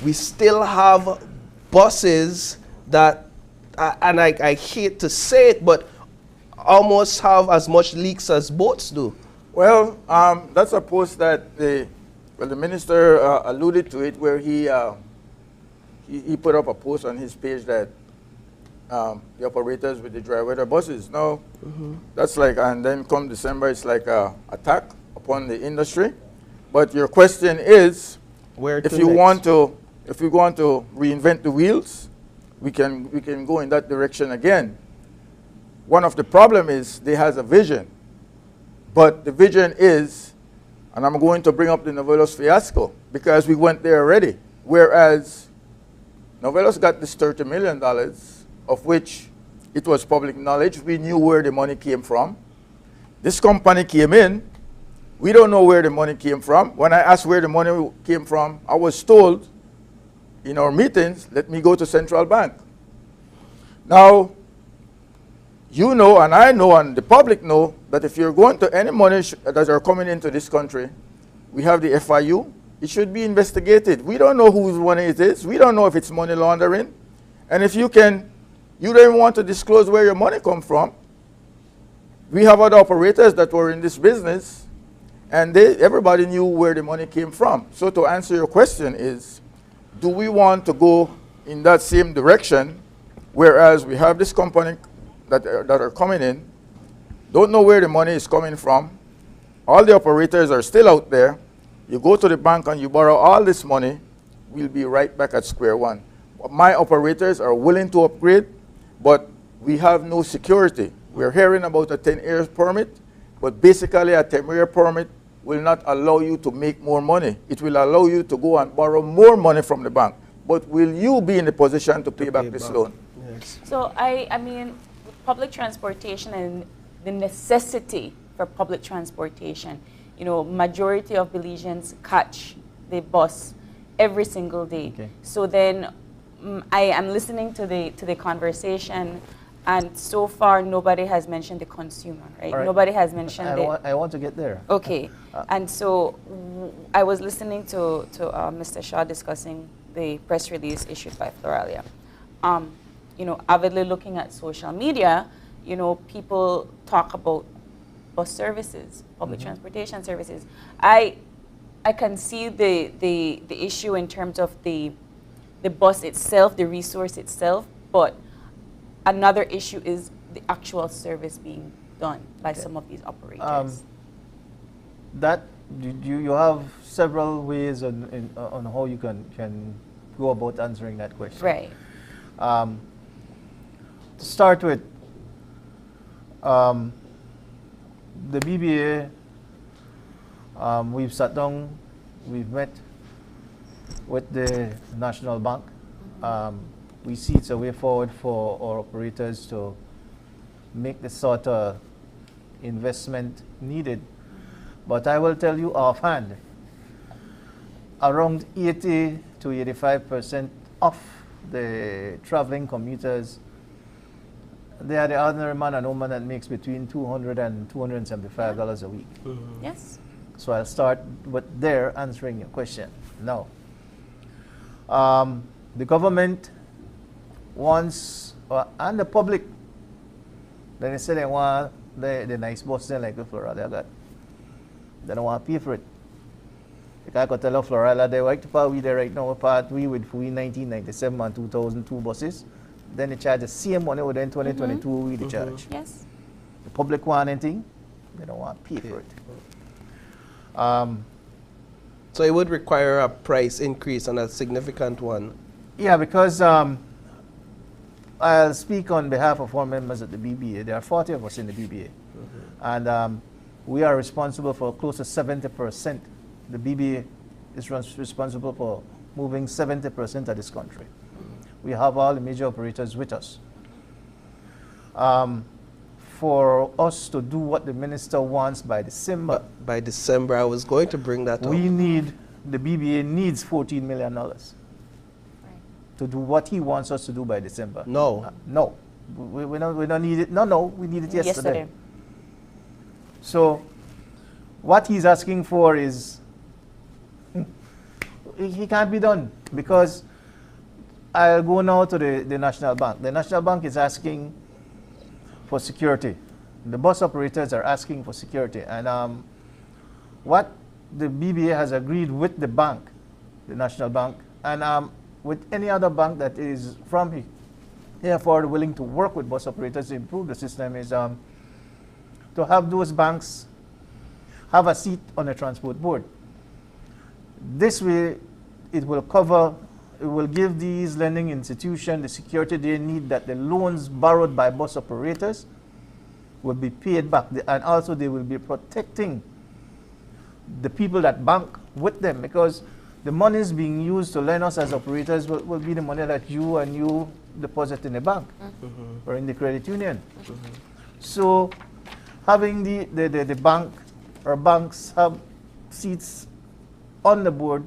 we still have buses that, and I hate to say it, but almost have as much leaks as boats do. Well, that's a post that the minister alluded to it, where he put up a post on his page that the operators with the dry weather buses. Now, that's like, and then come December, it's like a attack upon the industry. But your question is, if we want to reinvent the wheels, we can go in that direction again. One of the problem is they has a vision, but the vision is, and I'm going to bring up the Novelos fiasco because we went there already. Whereas Novelos got this $30 million, of which it was public knowledge. We knew where the money came from. This company came in. We don't know where the money came from. When I asked where the money came from, I was told in our meetings, let me go to Central Bank. Now, you know, and I know, and the public know, that if you're going to any money that are coming into this country, we have the FIU, it should be investigated. We don't know whose money it is. We don't know if it's money laundering. And if you don't even want to disclose where your money come from. We have other operators that were in this business, and everybody knew where the money came from. So to answer your question is, do we want to go in that same direction, whereas we have this company that are coming in, don't know where the money is coming from, all the operators are still out there, you go to the bank and you borrow all this money, we'll be right back at square one. My operators are willing to upgrade, but we have no security. We're hearing about a 10-year permit, but basically a 10-year permit will not allow you to make more money. It will allow you to go and borrow more money from the bank. But will you be in the position to pay back this loan? Yes. So I mean, public transportation and the necessity for public transportation. You know, majority of Belizeans catch the bus every single day. Okay. So then I am listening to the conversation, and so far nobody has mentioned the consumer, right? Nobody has mentioned I want to get there. Okay. And so I was listening to Mr. Shaw discussing the press release issued by Floralia. You know, avidly looking at social media, you know, people talk about bus services, public transportation services. I can see the issue in terms of the bus itself, the resource itself, but another issue is the actual service being done by some of these operators. You have several ways on how you can go about answering that question. Right. To start with, the BBA, we've sat down, we've met with the National Bank. We see it's a way forward for our operators to make the sort of investment needed. But I will tell you offhand, around 80 to 85% of the traveling commuters, they are the ordinary man and woman that makes between $200 and $275 a week. Yes. So I'll start with there answering your question. Now, the government wants, and the public, then they say they want the nice bus there like the Florida got. They don't want to pay for it. I could tell Florida they like to part we there right now, part we with 1997 and 2002 buses. Then they charge the same money within 2022 we the charge. Yes. The public want anything, they don't want to pay for it. So it would require a price increase, and a significant one. Yeah, because I'll speak on behalf of our members at the BBA. There are 40 of us in the BBA. And we are responsible for close to 70%. The BBA is responsible for moving 70% of this country. We have all the major operators with us. For us to do what the minister wants by December. By December, I was going to bring that up. The BBA needs $14 million. to do what he wants us to do by December. No. No. We don't need it. No, we need it yesterday. So what he's asking for is, he can't be done, because I'll go now to the National Bank. The National Bank is asking for security. The bus operators are asking for security. And what the BBA has agreed with the bank, the National Bank, and with any other bank that is from therefore willing to work with bus operators to improve the system, is to have those banks have a seat on the transport board. This way, it will give these lending institutions the security they need, that the loans borrowed by bus operators will be paid back, and also they will be protecting the people that bank with them, because the monies being used to lend us as operators will be the money that you deposit in the bank or in the credit union. So having the bank or banks have seats on the board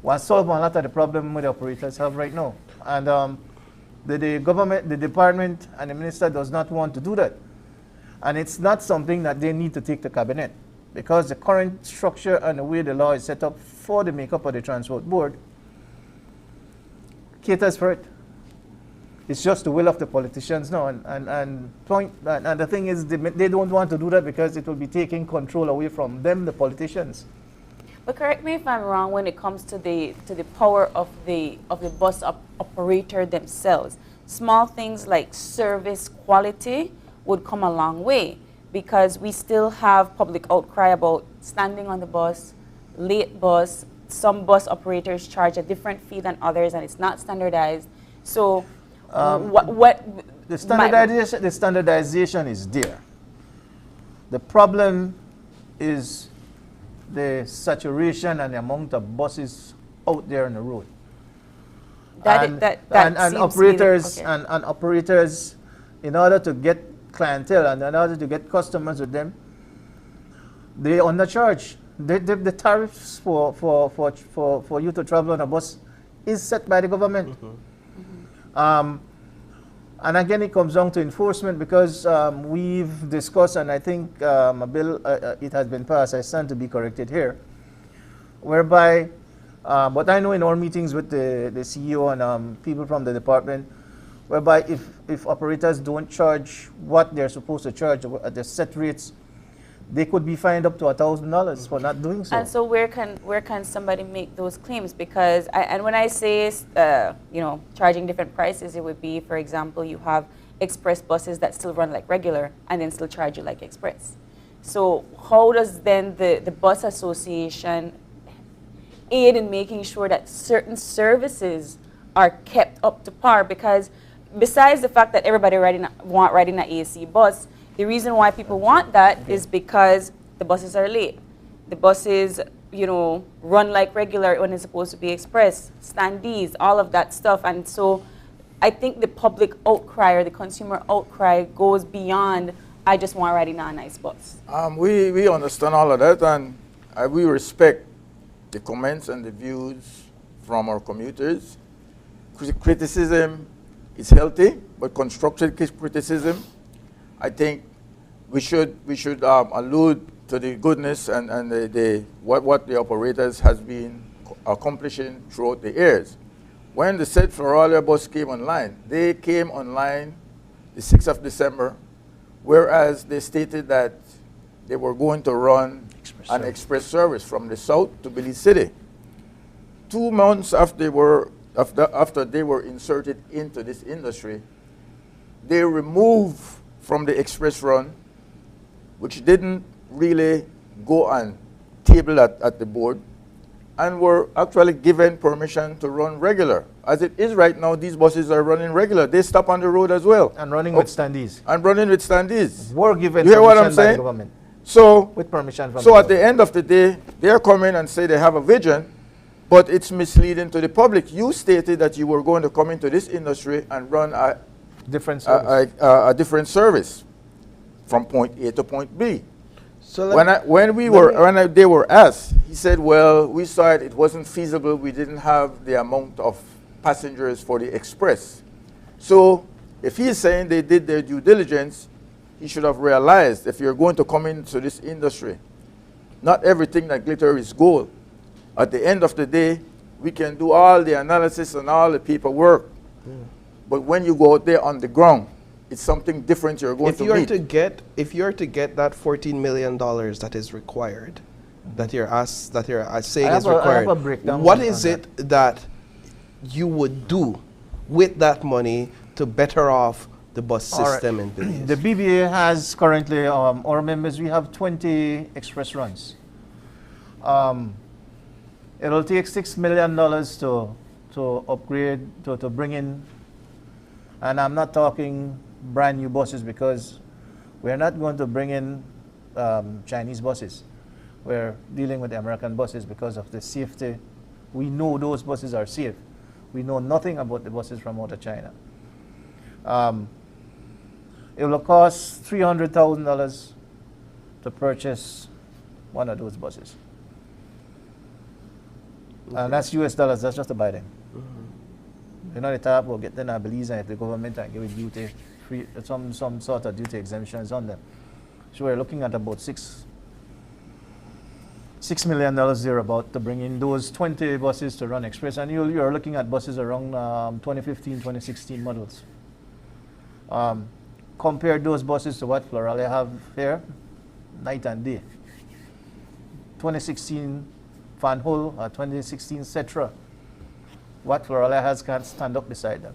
will solve a lot of the problem the operators have right now. And the government, the department, and the minister does not want to do that. And it's not something that they need to take to cabinet, because the current structure and the way the law is set up for the makeup of the transport board caters for it. It's just the will of the politicians now. And the thing is, they don't want to do that because it will be taking control away from them, the politicians. But correct me if I'm wrong when it comes to the power of the bus operator themselves. Small things like service quality would come a long way, because we still have public outcry about standing on the bus, late bus. Some bus operators charge a different fee than others, and it's not standardized. So the standardization is there. The problem is the saturation and the amount of buses out there on the road. And operators, in order to get clientele and in order to get customers with them, they undercharge. The tariffs for you to travel on a bus is set by the government. And again, it comes down to enforcement, because we've discussed, and I think a bill, it has been passed, I stand to be corrected here, whereby, but I know in our meetings with the CEO and people from the department, whereby if operators don't charge what they're supposed to charge at the set rates, they could be fined up to $1,000 for not doing so. And so where can somebody make those claims? Because and when I say charging different prices, it would be, for example, you have express buses that still run like regular and then still charge you like express. So how does then the bus association aid in making sure that certain services are kept up to par? Because besides the fact that everybody want riding an AC bus, the reason why people want that is because the buses are late. The buses, run like regular when it's supposed to be express, standees, all of that stuff. And so I think the public outcry or the consumer outcry goes beyond, I just want riding on a nice bus. We understand all of that, and we respect the comments and the views from our commuters. Criticism is healthy, but constructive criticism, I think we should allude to the goodness and what the operators has been accomplishing throughout the years. When the Set Floralia bus came online, they came online the 6th of December, whereas they stated that they were going to run an express service from the south to Belize City. 2 months after they were inserted into this industry, they removed from the express run, which didn't really go on table at the board, and were actually given permission to run regular. As it is right now, these buses are running regular. They stop on the road as well. And running with standees. And running with standees. Were given you hear what I'm permission by saying? the government. So, with permission from so at the end of the day, they're coming and say they have a vision, but it's misleading to the public. You stated that you were going to come into this industry and run a different service. A different service from point A to point B. So when they were asked, he said, well, we saw it wasn't feasible. We didn't have the amount of passengers for the express. So if he's saying they did their due diligence, he should have realized if you're going to come into this industry, not everything that glitter is gold. At the end of the day, we can do all the analysis and all the paperwork. But when you go out there on the ground, it's something different you're going to meet. If you're to get that $14 million that is required, that you're saying is required, what is it that you would do with that money to better off the bus system in Belize? The BBA has currently, our members, we have 20 express runs. It'll take $6 million to upgrade, to bring in, and I'm not talking brand new buses because we're not going to bring in Chinese buses. We're dealing with American buses because of the safety. We know those buses are safe. We know nothing about the buses from out of China. It will cost $300,000 to purchase one of those buses. And that's US dollars, that's just to buy them. You know, the type will get them in Belize, and if the government and give it duty free, some sort of duty exemptions on them. So we're looking at about $6 million thereabout to bring in those 20 buses to run express. And you're looking at buses around 2015, 2016 models. Compare those buses to what Floralia have here, night and day. 2016 Van Hull or 2016 Cetra. What Floralia has can't stand up beside them.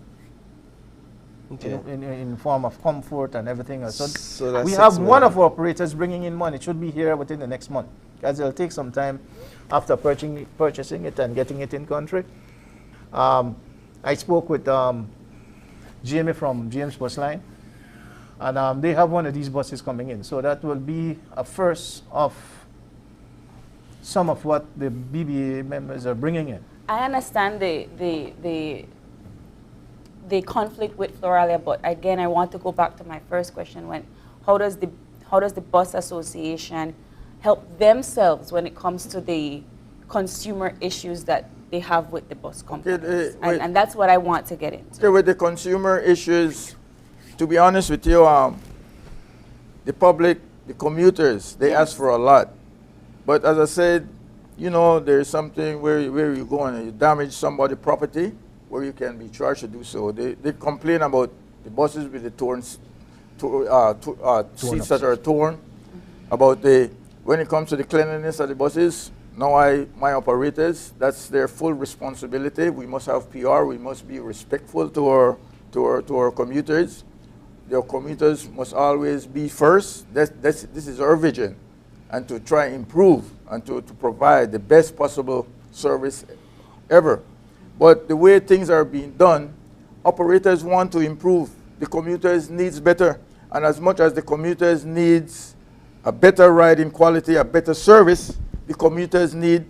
Okay. In form of comfort and everything else. So we have one of our operators bringing in money. It should be here within the next month, because it'll take some time after purchasing it and getting it in country. I spoke with Jamie from James Bus Line, and they have one of these buses coming in. So that will be a first of some of what the BBA members are bringing in. I understand the conflict with Floralia, but again, I want to go back to my first question: how does the bus association help themselves when it comes to the consumer issues that they have with the bus companies? And that's what I want to get into. Okay, with the consumer issues, to be honest with you, the public, the commuters, they ask for a lot. But as I said, you know, there's something where you go and you damage somebody's property, where you can be charged to do so. They complain about the buses with the torn seats that are torn, about when it comes to the cleanliness of the buses. Now my operators, that's their full responsibility. We must have PR. We must be respectful to our commuters. Their commuters must always be first. This is our vision, and to try and improve and to provide the best possible service ever. But the way things are being done, operators want to improve. The commuters needs better. And as much as the commuters needs a better riding quality, a better service, the commuters need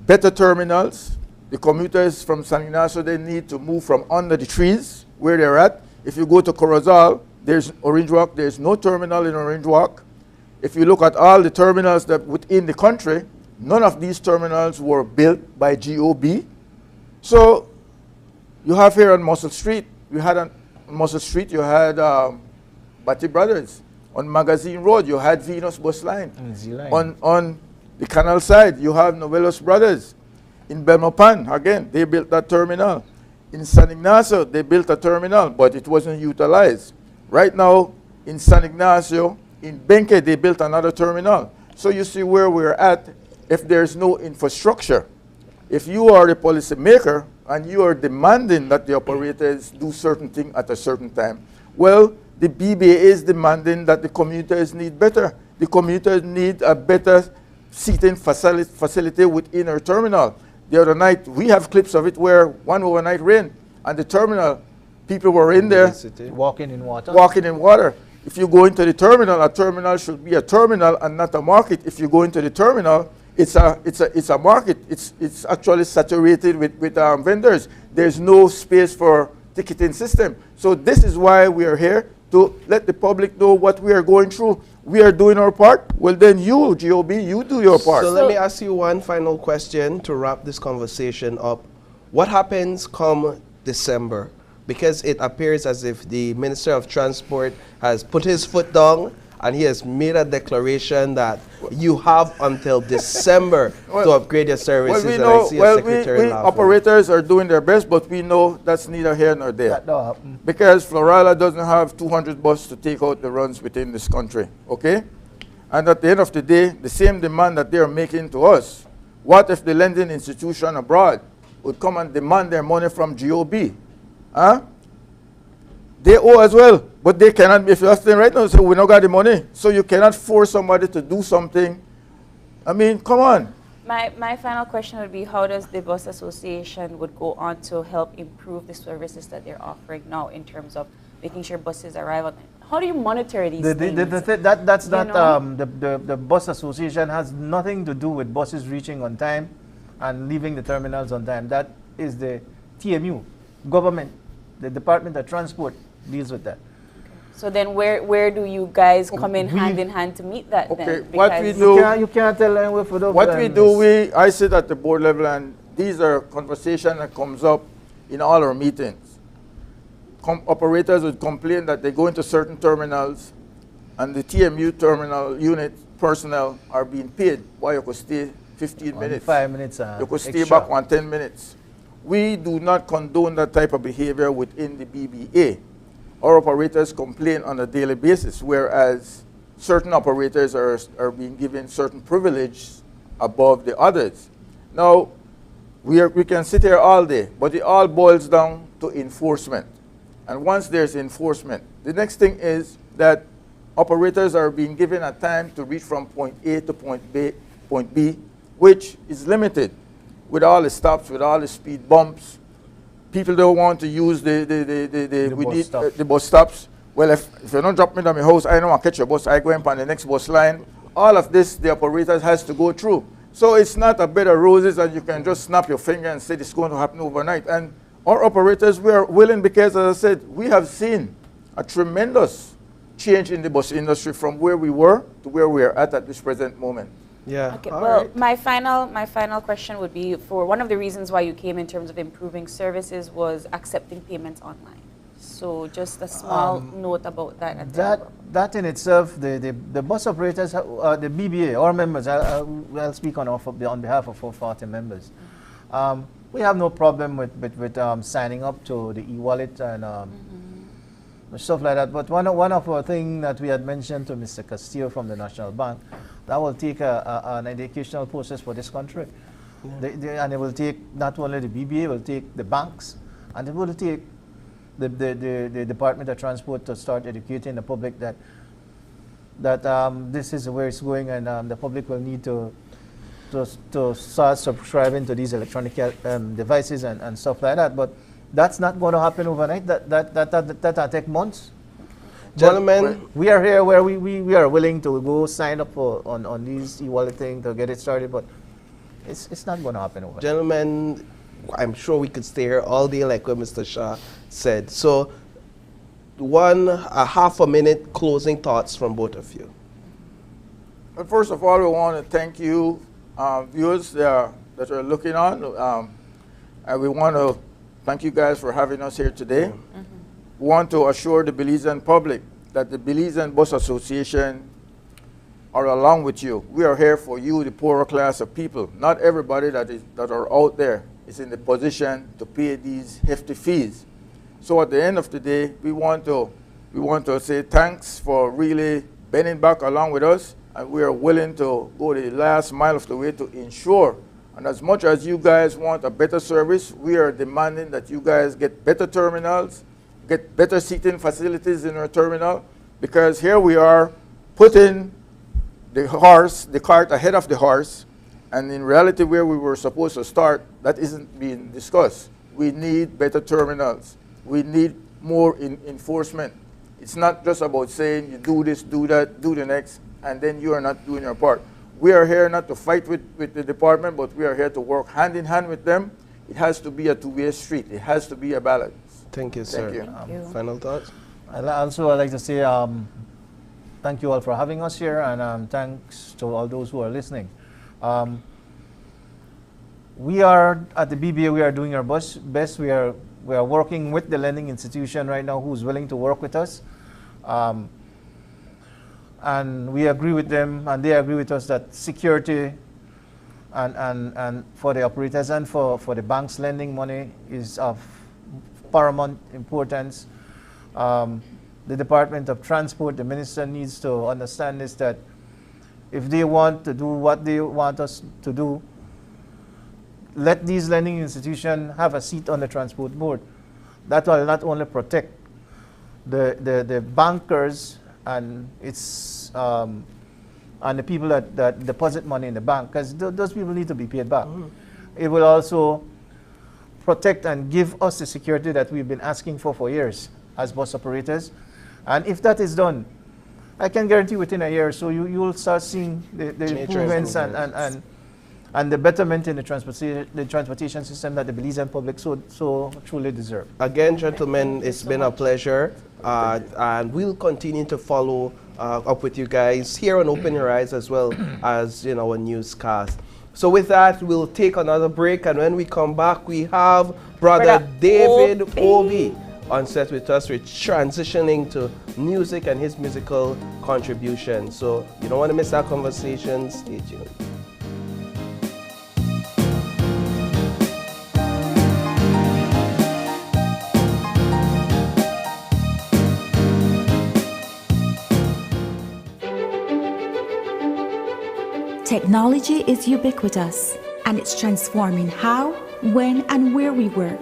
better terminals. The commuters from San Ignacio, they need to move from under the trees where they're at. If you go to Corozal, there's Orange Walk, there's no terminal in Orange Walk. If you look at all the terminals that within the country, none of these terminals were built by GOB. So you have here on Muscle Street, you had Batty Brothers. On Magazine Road, you had Venus Bus Line. On the canal side, you have Novelos Brothers. In Belmopan, again, they built that terminal. In San Ignacio, they built a terminal, but it wasn't utilized. Right now, in San Ignacio, in Benque, they built another terminal. So you see where we're at if there's no infrastructure. If you are the policy maker and you are demanding that the operators do certain things at a certain time, well, the BBA is demanding that the commuters need better. The commuters need a better seating facility within our terminal. The other night, we have clips of it where one overnight rain, and the terminal, people were in there. Walking in water. Walking in water. If you go into the terminal, a terminal should be a terminal and not a market. If you go into the terminal, it's a market. It's actually saturated with vendors. There's no space for ticketing system. So this is why we are here, to let the public know what we are going through. We are doing our part. Well, then you, GOB, you do your part. So let me ask you one final question to wrap this conversation up. what happens come December? Because it appears as if the Minister of Transport has put his foot down and he has made a declaration that you have until December to upgrade your services. Well, we and know, I see a secretary laughing. operators are doing their best, but we know that's neither here nor there. That don't happen. Because Florida doesn't have 200 buses to take out the runs within this country, okay? And at the end of the day, the same demand that they're making to us, what if the lending institution abroad would come and demand their money from GOB? Huh? They owe as well, but they cannot, if you're asking right now, say, we don't got the money. So you cannot force somebody to do something. I mean, come on. My final question would be, how does the Bus Association would go on to help improve the services that they're offering now in terms of making sure buses arrive on time? How do you monitor these things? That's not, know? the Bus Association has nothing to do with buses reaching on time and leaving the terminals on time. That is the TMU, government, the Department of Transport deals with that. So then where do you guys come in hand to meet that Okay, then? what we do, You can't tell them where for the what we do, I sit at the board level, and these are conversation that comes up in all our meetings. Operators would complain that they go into certain terminals and the TMU terminal unit personnel are being paid while you could stay 15 minutes. 5 minutes. You could stay extra. back 10 minutes. We do not condone that type of behavior within the BBA. Our operators complain on a daily basis, whereas certain operators are being given certain privileges above the others. Now, we can sit here all day, but it all boils down to enforcement. And once there's enforcement, the next thing is that operators are being given a time to reach from point A to point B, which is limited with all the stops, with all the speed bumps. People don't want to use the bus stops. Well, if you don't drop me to my house, I don't want to catch your bus. I go in on the next bus line. All of this, the operators has to go through. So it's not a bed of roses and you can just snap your finger and say it's going to happen overnight. And our operators, we are willing because, as I said, we have seen a tremendous change in the bus industry from where we were to where we are at this present moment. Yeah. Okay, all well, right. my final question would be, for one of the reasons why you came in terms of improving services was accepting payments online. So just a small note about that. At That in itself, the bus operators, the BBA, our members, I'll speak on behalf of 440 members. We have no problem with signing up to the e-wallet and stuff like that. But one of our things that we had mentioned to Mr. Castillo from the National Bank, that will take an educational process for this country. Yeah. And it will take not only the BBA, it will take the banks, and it will take the Department of Transport to start educating the public that this is where it's going, and the public will need to start subscribing to these electronic devices and stuff like that. But that's not going to happen overnight. That take months. Gentlemen, we are here where we are willing to go sign up on these e-wallet thing to get it started, but it's not going to happen overnight. Gentlemen, I'm sure we could stay here all day like what Mr. Shah said. So a half a minute closing thoughts from both of you. But first of all, we want to thank you, viewers that are looking on. And we want to thank you guys for having us here today. Mm-hmm. We want to assure the Belizean public that the Belizean Bus Association are along with you. We are here for you, the poorer class of people. Not everybody that are out there is in the position to pay these hefty fees. So at the end of the day, we want to say thanks for really bending back along with us, and we are willing to go the last mile of the way to ensure. And as much as you guys want a better service, we are demanding that you guys get better terminals, get better seating facilities in our terminal, because here we are putting the cart ahead of the horse, and in reality where we were supposed to start, that isn't being discussed. We need better terminals. We need more enforcement. It's not just about saying you do this, do that, do the next, and then you are not doing your part. We are here not to fight with the department, but we are here to work hand in hand with them. It has to be a two-way street. It has to be a balance. Thank you, sir. Thank you. Final thoughts? I'd like to say thank you all for having us here, and thanks to all those who are listening. We are at the BBA. We are doing our best. We are working with the lending institution right now, who's willing to work with us, and we agree with them, and they agree with us that security and for the operators and for the banks lending money is of paramount importance. The Department of Transport, the minister needs to understand this, that if they want to do what they want us to do, let these lending institutions have a seat on the transport board. That will not only protect the bankers and its and the people that deposit money in the bank, because those people need to be paid back. It will also protect and give us the security that we've been asking for years as bus operators. And if that is done, I can guarantee within a year or so you will start seeing the improvements and the betterment in the transportation system that the Belizean public so truly deserve. Again, gentlemen, it's been a pleasure, and we'll continue to follow up with you guys here on Open Your Eyes as well as in our newscast. So with that, we'll take another break, and when we come back, we have Brother David Obi on set with us. We're transitioning to music and his musical contribution. So you don't want to miss our conversation. Stay tuned. Technology is ubiquitous, and it's transforming how, when, and where we work.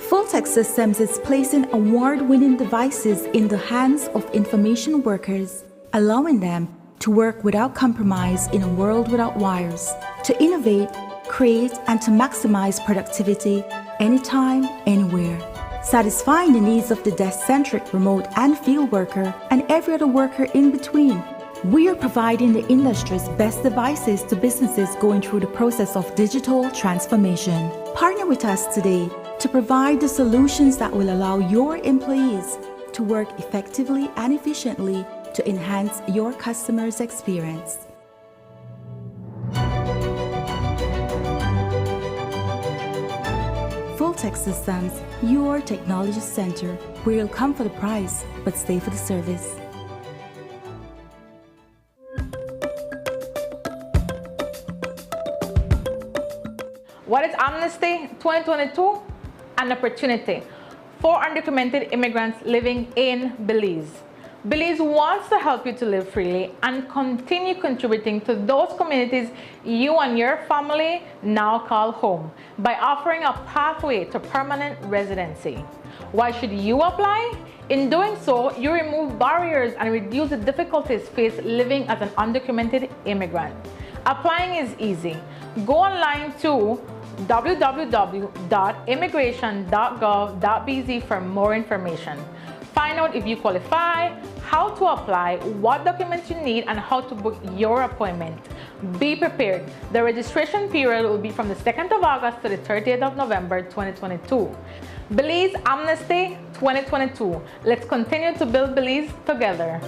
Fulltech Systems is placing award-winning devices in the hands of information workers, allowing them to work without compromise in a world without wires, to innovate, create, and to maximize productivity anytime, anywhere, satisfying the needs of the desk-centric remote and field worker and every other worker in between. We are providing the industry's best devices to businesses going through the process of digital transformation. Partner with us today to provide the solutions that will allow your employees to work effectively and efficiently to enhance your customers' experience. Fulltech Systems, your technology center, where you'll come for the price but stay for the service. What is Amnesty 2022? An opportunity for undocumented immigrants living in Belize. Belize wants to help you to live freely and continue contributing to those communities you and your family now call home by offering a pathway to permanent residency. Why should you apply? In doing so, you remove barriers and reduce the difficulties faced living as an undocumented immigrant. Applying is easy. Go online to www.immigration.gov.bz for more information. Find out if you qualify, how to apply, what documents you need, and how to book your appointment. Be prepared. The registration period will be from the 2nd of August to the 30th of November 2022. Belize Amnesty 2022. Let's continue to build Belize together.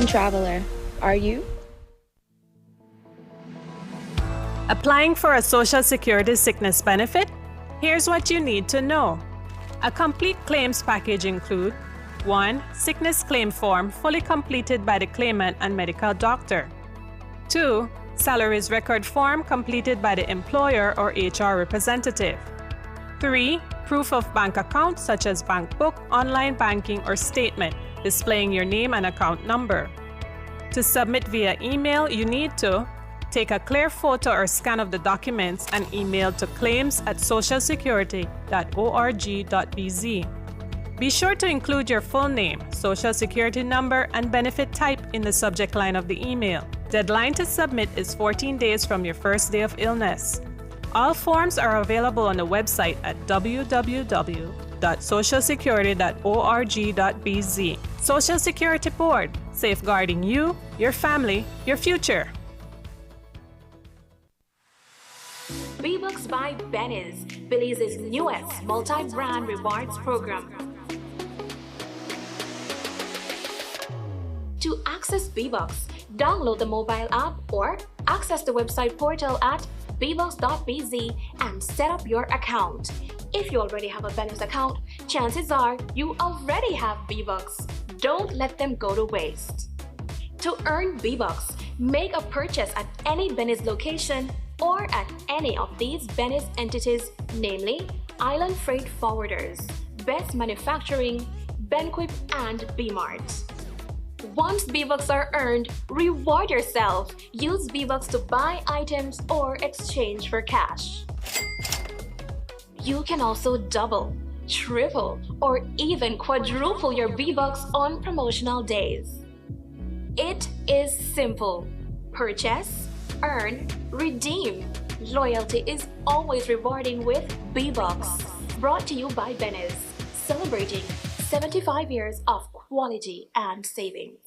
Traveler, are you? Applying for a Social Security sickness benefit? Here's what you need to know. A complete claims package includes 1. Sickness claim form fully completed by the claimant and medical doctor. 2. Salaries record form completed by the employer or HR representative. 3. Proof of bank account such as bank book, online banking, or statement displaying your name and account number. To submit via email, you need to take a clear photo or scan of the documents and email to claims@socialsecurity.org.bz. Be sure to include your full name, social security number, and benefit type in the subject line of the email. Deadline to submit is 14 days from your first day of illness. All forms are available on the website at www.socialsecurity.org.bz. Social Security Board, safeguarding you, your family, your future. V-Bucks by Benny's, Belize's newest multi-brand rewards program. To access V-Bucks, download the mobile app or access the website portal at bbucks.bz and set up your account. If you already have a Benny's account, chances are you already have V-Bucks. Don't let them go to waste. To earn V-Bucks, make a purchase at any Benny's location or at any of these Benny's entities, namely Island Freight Forwarders, Best Manufacturing, Benquip, and B-Mart. Once V-Bucks are earned, reward yourself. Use V-Bucks to buy items or exchange for cash. You can also double, triple, or even quadruple your V-Bucks on promotional days. It is simple. Purchase, earn, redeem. Loyalty is always rewarding with V-Bucks. Brought to you by Benny's, celebrating 75 years of quality and savings.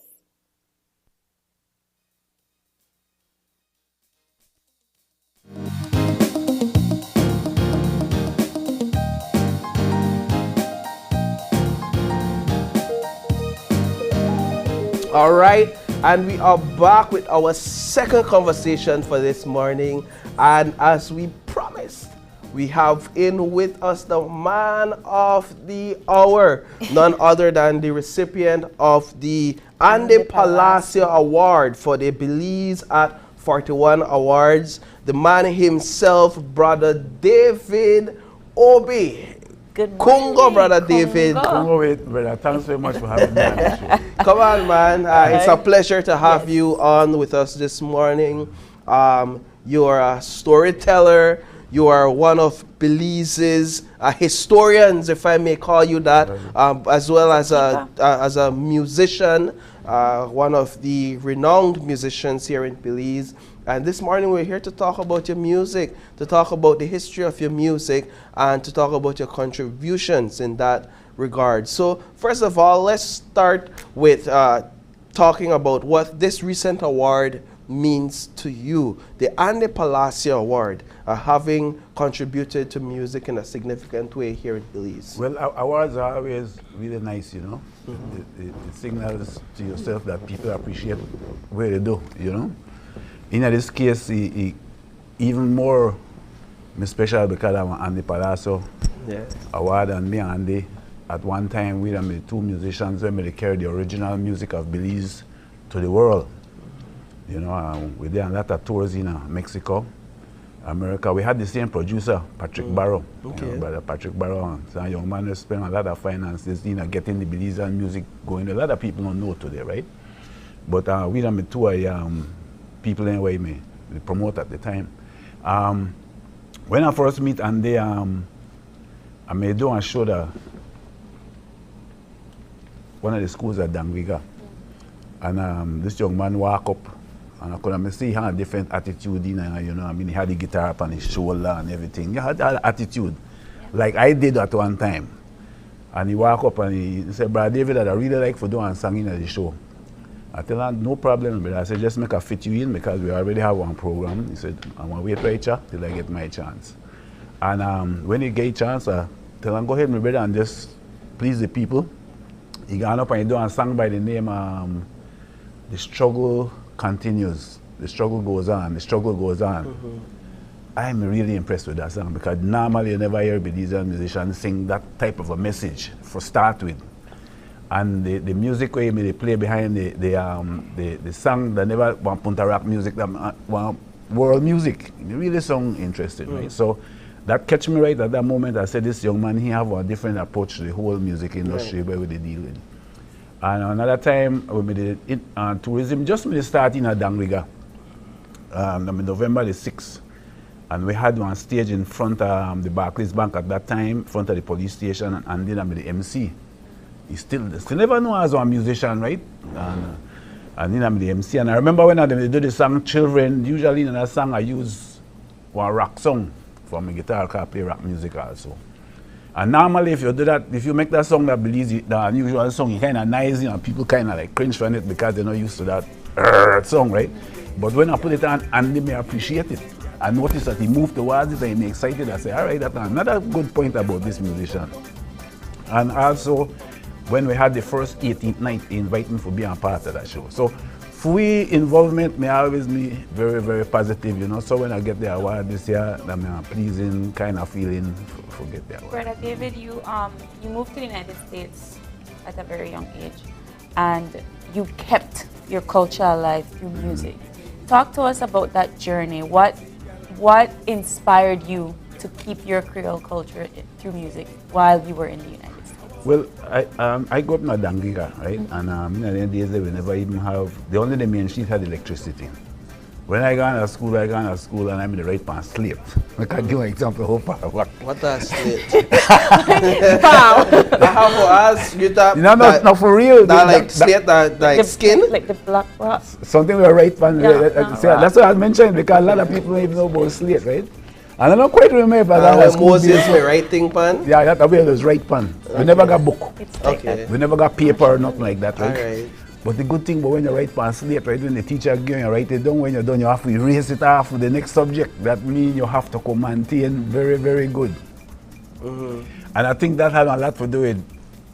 All right, and we are back with our second conversation for this morning. And as we promised, we have in with us the man of the hour, none other than the recipient of the Andy Palacio Award for the Belize at 41 Awards, the man himself, Brother David Obi. Good morning, Kungo, Brother David. Kungo, wait, brother. Thanks very much for having me on the show. Come on, man. It's a pleasure to have you on with us this morning. You are a storyteller. You are one of Belize's historians, if I may call you that, as well as a musician, one of the renowned musicians here in Belize. And this morning we're here to talk about your music, to talk about the history of your music, and to talk about your contributions in that regard. So first of all, let's start with talking about what this recent award means to you, the Andy Palacio Award, having contributed to music in a significant way here in Belize. Well, awards are always really nice, you know. It signals to yourself that people appreciate what you do, you know. In this case, even more special because I'm Andy Palacio Award, and me and Andy, at one time, we were the two musicians who carried the original music of Belize to the world. You know, we did a lot of tours in Mexico, America. We had the same producer, Patrick Barrow. Okay. You know, Brother Patrick Barrow. So a young man who spent a lot of finances, you know, getting the Belizean music going. A lot of people don't know today, right? But we done the tour, people anyway, the promoter at the time. When I first meet Andy, I may do a show that one of the schools at Dangriga. And this young man walk up, and I could see he had a different attitude, you know, I mean, he had the guitar up on his shoulder and everything. He had that attitude, like I did at one time. And he walk up and he said, Brother David, I'd really like for doing singing at the show. I tell him, no problem, but I said, just make a fit you in because we already have one program. He said, I want to wait for you till I get my chance. And when he get a chance, I tell him, go ahead, my brother, and just please the people. He got up and he done a song by the name, The Struggle Continues. The struggle goes on, the struggle goes on. I'm really impressed with that song because normally you never hear Belizean musicians sing that type of a message for start with. And the music way they play behind the song, they never want punta rap music, they want world music. It really sound interesting, right? So that catch me right at that moment. I said, this young man, he have a different approach to the whole music industry where they deal with. And another time, we did tourism, just when they start in Dangriga, November the 6th. And we had one stage in front of the Barclays Bank at that time, in front of the police station, and then I'm the MC. He still never know as a musician, right? And then I'm the MC. And I remember when they do the song Children, usually in that song I use one rock song. for my guitar, I play rock music also. And normally if you do that, if you make that song that believes the unusual song, it kind of nice, people kind of like cringe from it because they're not used to that song, right? But when I put it on, and they may appreciate it. I noticed that he moved towards it and he made excited. I say, all right, that's another good point about this musician. And also, when we had the first 18th night, he invited me for being a part of that show. So, free involvement may always be very, very positive, So when I get the award this year, I'm a pleasing kind of feeling for get the award. Brother David, you moved to the United States at a very young age, and you kept your culture alive through music. Talk to us about that journey. What inspired you to keep your Creole culture through music while you were in the United States? Well, I grew up in a Dangiga, right? And in the days we never even have, the only main street had electricity. When I got to school and I'm in the right pan slate. I can give an example how far I walk. What a slate? I have to ask you that. No, for real. That slate, like skin? Like the black rock? Something with a right pan. That's what I mentioned because a lot of people don't even know about slate, right? And I don't quite remember that. Moses with writing pan? Yeah, that was right pan. Okay. We never got book. Okay. We never got paper or nothing like that, right? All right. But the good thing about when you write pan slate, right, when the teacher gives you write it down, when you're done, you have to erase it off with the next subject. That means you have to maintain very, very good. And I think that had a lot to do with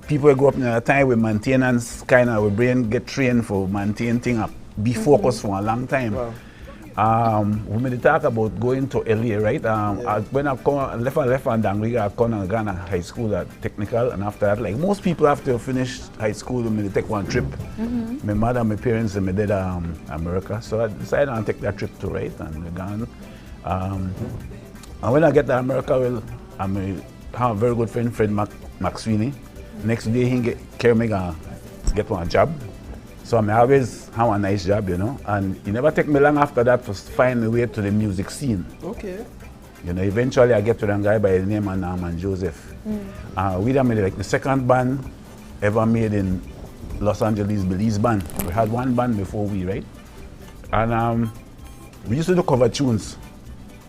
people who grew up in a time with maintenance, kind of, our brain get trained for maintaining things, be focused for a long time. Wow. We made talk about going to LA, right? When I left on Dangiga, I come to Ghana High School at Technical, and after that, like most people after finish high school, they take one trip. My mother, my parents, and my dad America, so I decided to take that trip too, right? And we gone. And when I get to America, well, I have a very good friend, Fred McSweeney. Next day, he carry me get one job. So I always have a nice job, and it never take me long after that to find my way to the music scene. Okay. Eventually I get to a guy by the name of Norman Joseph. We made like the second band ever made in Los Angeles, Belize band. We had one band before we, right? And we used to do cover tunes,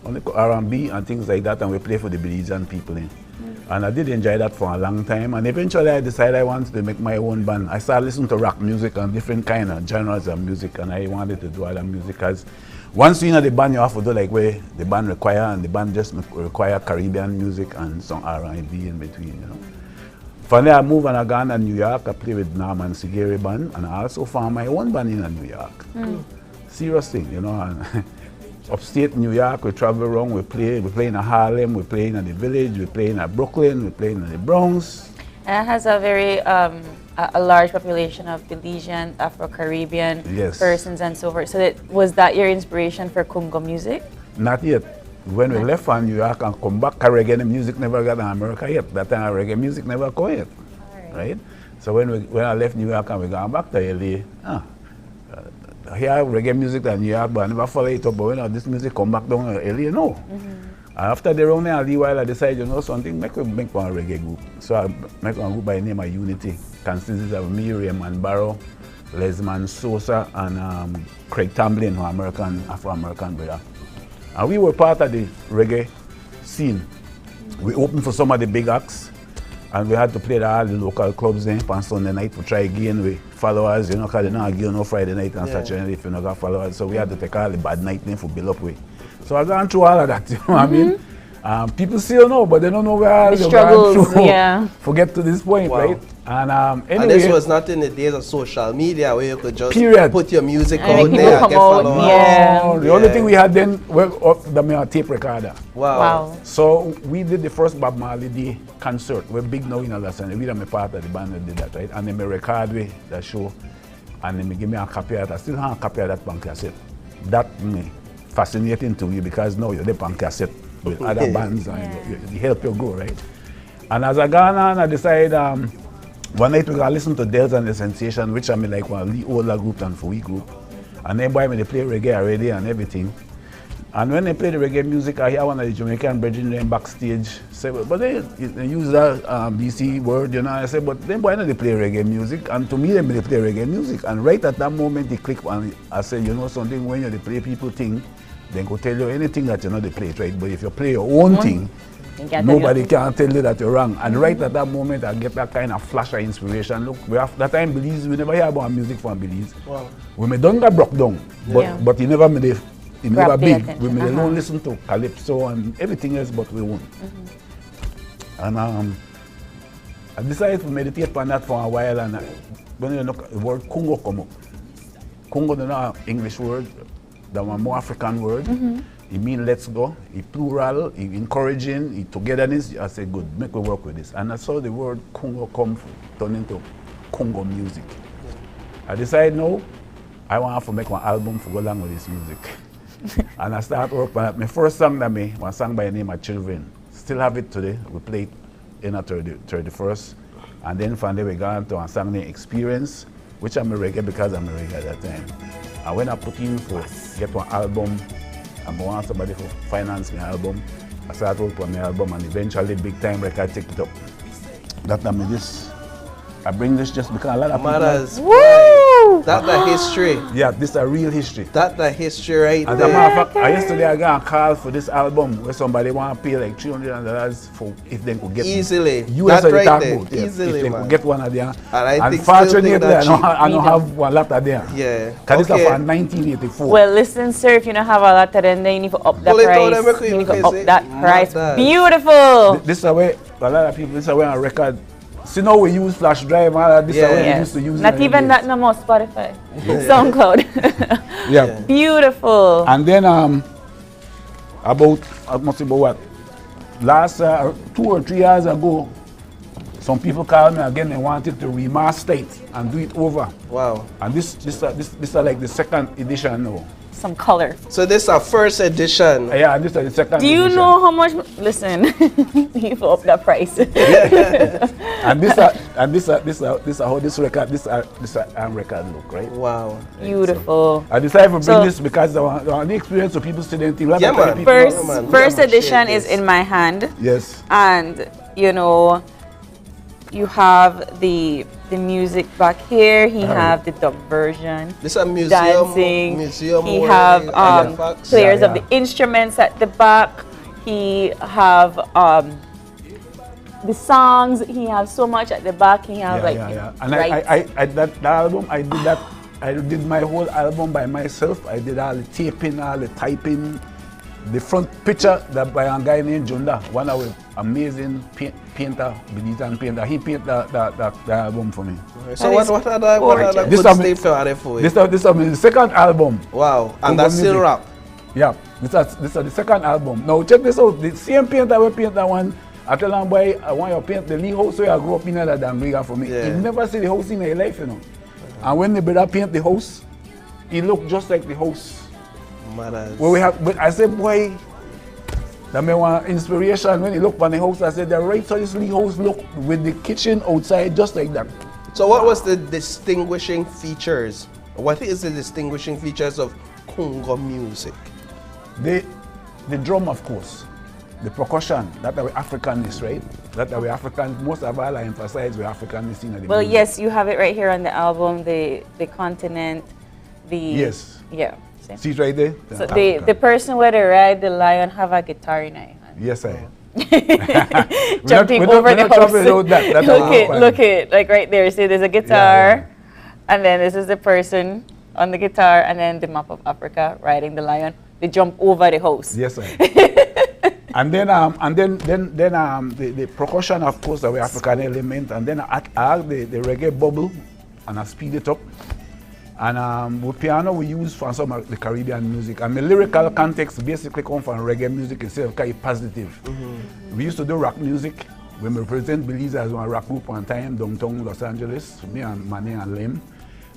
only R&B and things like that, and we play for the Belizean people. And I did enjoy that for a long time, and eventually I decided I wanted to make my own band. I started listening to rock music and different kind of genres of music, and I wanted to do other music. Because once you're in the band, you have to do like where the band require, and the band just require Caribbean music and some R&B in between, From there I moved and I gone to New York. I played with Norman Sigeri band, and I also found my own band in New York. Serious thing, and upstate New York, we travel around, we play in Harlem, we play in the Village, we play in Brooklyn, we play in the Bronx. And it has a very a large population of Belizean, Afro-Caribbean persons and so forth. So was that your inspiration for Congo music? Not yet. When we left from New York and come back, reggae music never got in America yet. That time reggae music never come yet, right? So when I left New York and we gone back to LA, here reggae music in New York, but I never follow it up. But when this music come back down to LA, no. After the round a little while, I decided, something, make one reggae group. So I make one group by the name of Unity, consisting of me, Raymond Barrow, Lesman Sosa, and Craig Tamblin, who American, Afro-American brother. And we were part of the reggae scene. We opened for some of the big acts, and we had to play all the local clubs then on Sunday night to try again with followers, because they don't give no Friday night and Saturday night if you don't got followers. So we had to take all the bad night then for build up with. So I've gone through all of that, what I mean? People still know, but they don't know where all the struggles, for get to this point, right? And anyway. And this was not in the days of social media where you could just put your music and out there and get followers. The only thing we had then was the tape recorder. Wow. So we did the first Bob Marley Day concert. We're big now in Los Angeles. We are part of the band that did that, right? And then we record that show, and then they give me a copy of that. I still have a copy of that on cassette. That fascinating to me because now you're there on cassette with other bands and it help you grow, right? And as I gone on, I decided one night we gotta listen to Dells and the Sensation, which I mean like one of the older group than for we group. And then boy, they play reggae already and everything. And when they play the reggae music, I hear one of the Jamaican brethren them backstage say, but they use that BC word, I say, but then why not they play reggae music? And to me, they play reggae music. And right at that moment, they click and I say, something, when you play people think they could tell you anything that you know they play it right. But if you play your own thing, nobody can tell you that you're wrong. And right at that moment, I get that kind of flash of inspiration. Look, we have that time Belize, we never hear about music from Belize. Wow. We may don't get broke down, but he never made it. He never big. We may don't listen to Calypso and everything else, but we won't. And I decided to meditate on that for a while, and when you look, the word Congo come up. Congo is not an English word, that one more African word. It means let's go, it's plural, it's encouraging, it's togetherness. I said, good, make we work with this. And I saw the word Congo turn into Congo music. I decided, no, I want to make one album for go along with this music. And I started working on my first song that one song by the name of Children. Still have it today. We play it in a 31st. And then from there we got into a song named Experience, which I'm a reggae because I'm a reggae at that time. And when I put in for get one album, I want somebody to finance my album. I started working on my album, and eventually Big Time Record take it up. That time I bring this just because a lot of Matters. Woo! That's the history. Yeah, this is a real history. That's the history right As there. a matter of fact, yesterday I got a call for this album where somebody want to pay like $300 for if they could get easily. US That's right right there. there. Easily, if they man. could get one of them. And Unfortunately, I don't have one lot of them. Yeah. Because this is from 1984. Well, listen, sir, if you don't have a lot of them, then you need to up the Pull it out, price. let me You need quickly to up say, that price. matters. Beautiful. This is the way a lot of people, this is the way on record. See now we use flash drive and all that, this is the way we used to use Not it. even that no more, Spotify. SoundCloud. Yeah. Beautiful. And then about, I must say about what, last 2 or 3 years ago, some people called me again, they wanted to remaster it and do it over. Wow. And this is like the second edition now. Some color. So this is our first edition. Yeah, this is the second Do you edition. know how much? Listen, you up that price. And this is how this record record look, right? Wow. Beautiful. I decided to bring So- this because I want the experience so people still didn't think. Yeah, man. First edition is in my hand. Yes. And you know, you have the music back here. He have the dub version. This is a museum. Dancing. Museum. He where have artifacts. players of the instruments at the back. He have the songs. He have so much at the back. He have And I that album I did my whole album by myself. I did all the taping, all the typing. The front picture that by a guy named Junda, one of the amazing painter, Belizean painter. He painted the album for me. So what are the good stuff you have for This is the second album. Wow, and that's still rap. Yeah, this is the second album. Now check this out. The same painter will paint that one. I tell him, boy, I want you to paint the Lee house where I grew up in that Damriga for me. Yeah. He never see the house in his life, you know. And when the brother paint the house, it looked just like the house. Well, we have, but I said, boy, that may want inspiration. When he looked on the house, I said, the right so this Lee house look with the kitchen outside just like that. So what was the distinguishing features? What is the distinguishing features of Congo music? The drum, of course. The percussion, that are Africanist, right? That are African. Most of all I emphasize we Africanist in the Well, music. yes, you have it right here on the album. The continent. Yes. Yeah. See it right there? So the person where they ride the lion have a guitar in it. Yes, I. Jumping over the house. Look it, like right there. See, there's a guitar, and then this is the person on the guitar, and then the map of Africa riding the lion. They jump over the house. Yes, sir. And then the percussion, of course, the African element, and then I add the reggae bubble, and I speed it up. And with piano, we use for some of the Caribbean music. And the lyrical context basically come from reggae music itself, kind of positive. We used to do rock music. We represent Belize as one rock group one time, downtown Los Angeles, me and Manny and Lim.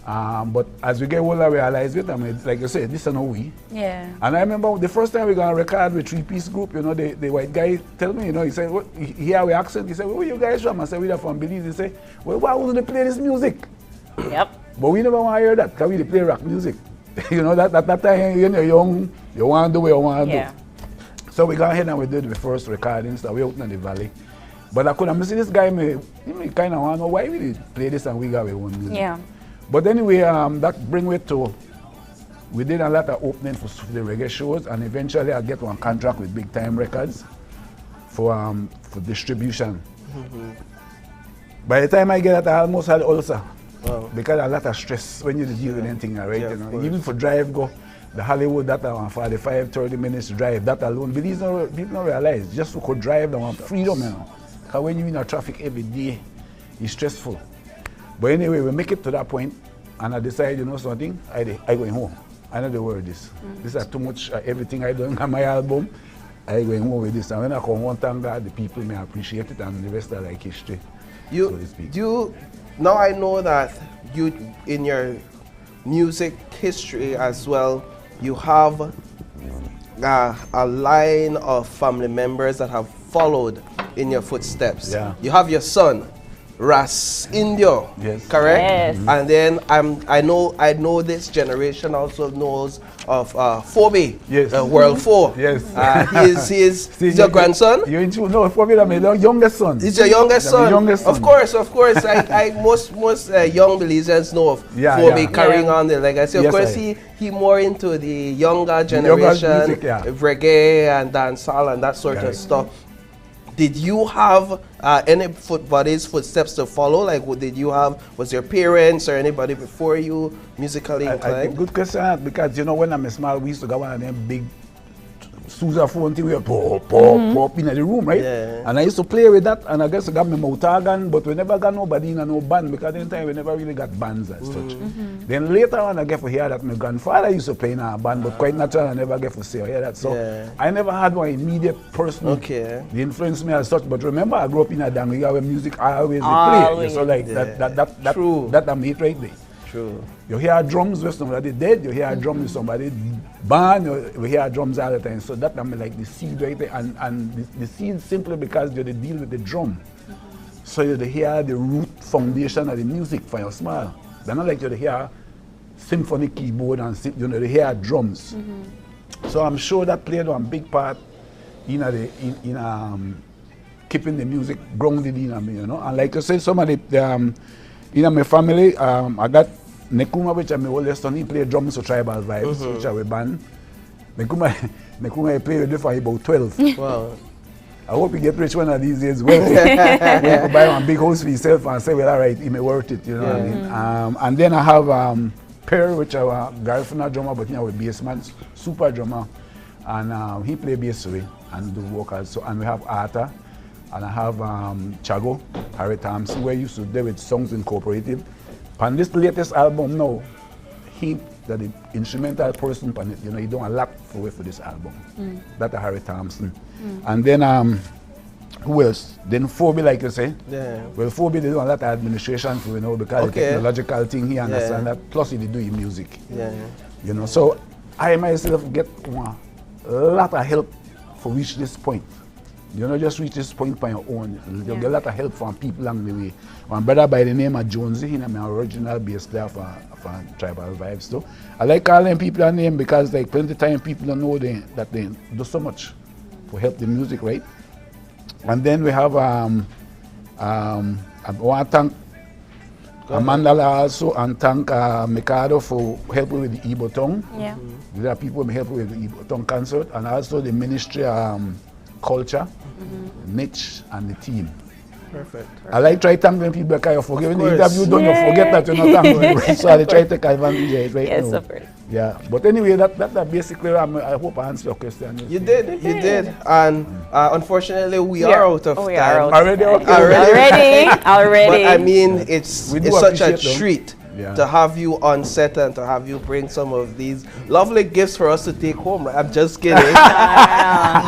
But as we get older, we realize it. I mean, like you said, this is no we. Yeah. And I remember the first time we got a record with 3-piece group, you know, the white guy tell me, you know, he said, what, he hear our accent, he said, where you guys from? I said, we're from Belize. He said, well, why wouldn't they play this music? Yep. But we never want to hear that because we play rock music. You know, that time when you're young, you want to do what you want to do. So we got ahead and we did the first recordings that we out in the valley. But I couldn't see this guy, he kind of want to know why we did play this and we got our own music. Yeah. But anyway, that bring me to we did a lot of opening for the reggae shows, and eventually I get one contract with Big Time Records for distribution. By the time I get that, I almost had ulcer. Wow. Because a lot of stress when you deal with anything, right? Yeah, you know, of even for drive go, the Hollywood that one 45, 30 minutes drive, that alone, but people don't realize, just to go drive, they want freedom, you know. Because when you're in a traffic every day, it's stressful. But anyway, we make it to that point, and I decide, you know something, I going home. I know the word this. This is too much, everything I done on my album, I going home with this. And when I come home, thank God, the people may appreciate it, and the rest are like history, so to speak. Now I know that you, in your music history as well, you have a line of family members that have followed in your footsteps. Yeah. You have your son, Ras Indio, yes. correct? Yes. And then I know this generation also knows of Phoebe, yes. World 4. Yes. He's your grandson? You no, Phoebe is my youngest son. He's your youngest son? Youngest son. Of course. Most young Belizeans know of Phoebe carrying on the legacy. Of course, he more into the younger generation, music, reggae and dancehall and that sort of stuff. Did you have anybody's footsteps to follow? Like, was your parents or anybody before you musically inclined? Good question, because you know when I'm small, we used to go one of them big sousaphone thing, we pop in the room, right? Yeah. And I used to play with that, and I guess I got my mouth organ, but we never got nobody in no band, because at the time we never really got bands as such. Then later on, I get to hear that my grandfather used to play in a band, but quite natural, I never get to see or hear that. So I never had one immediate person the influence me as such. But remember, I grew up in a Dangiga where music always play. So like that I'm it right there. True. You hear drums with somebody dead, you hear drums with somebody born, you hear drums all the time. So that I'm like the seed right there. And the seed simply because you deal with the drum. So you hear the root foundation of the music for your smile. They're not like you hear symphony keyboard and you hear drums. So I'm sure that played one big part in keeping the music grounded in me, you know. And like I said, some of the in my family, I got Nekuma, which is my oldest son. He played drums for Tribal Vibes, which are a band. Nekuma played with them for about 12. Wow. I hope he get rich one of these days. Well, when you buy one big house for yourself and say, well, all right, it may worth it, you know what I mean? And then I have Per, which is a Garifuna drummer, but he's a bass man, super drummer. And he plays bass with and do vocals. So, and we have Arta, and I have Chago, Harry Thompson, where I used to do with Songs Incorporated. On this latest album now, he that the instrumental person on it, you know, he done a lot for this album. That's Harry Thompson. And then who else? Then Phoebe, like you say. Yeah. Well, Phoebe they do a lot of administration for, you know, because the technological thing he understand that. Plus he do his music. You know, so I myself get a lot of help for reach this point. You know, just reach this point by your own. You get a lot of help from people along the way. One brother by the name of Jonesy, he's my original bass player for Tribal Vibes too. I like calling people a name because like plenty of time people don't know that they do so much to help the music, right? And then we have I want to thank Amanda also and thank Mikado for helping with the Igbo tongue. Yeah. There are people who help with the Igbo tongue concert, and also the Ministry Culture, Mitch and the team. Perfect. I like try to thank them people because you forget when the interview done, you forget that you're not thanking them. So I try to take advantage of it right now. Yes, of course. Yeah, but anyway, that basically, I hope I answered your question. You did. And unfortunately, we are out of time. Already. But I mean, it's such a treat to have you on set and to have you bring some of these lovely gifts for us to take home. I'm just kidding.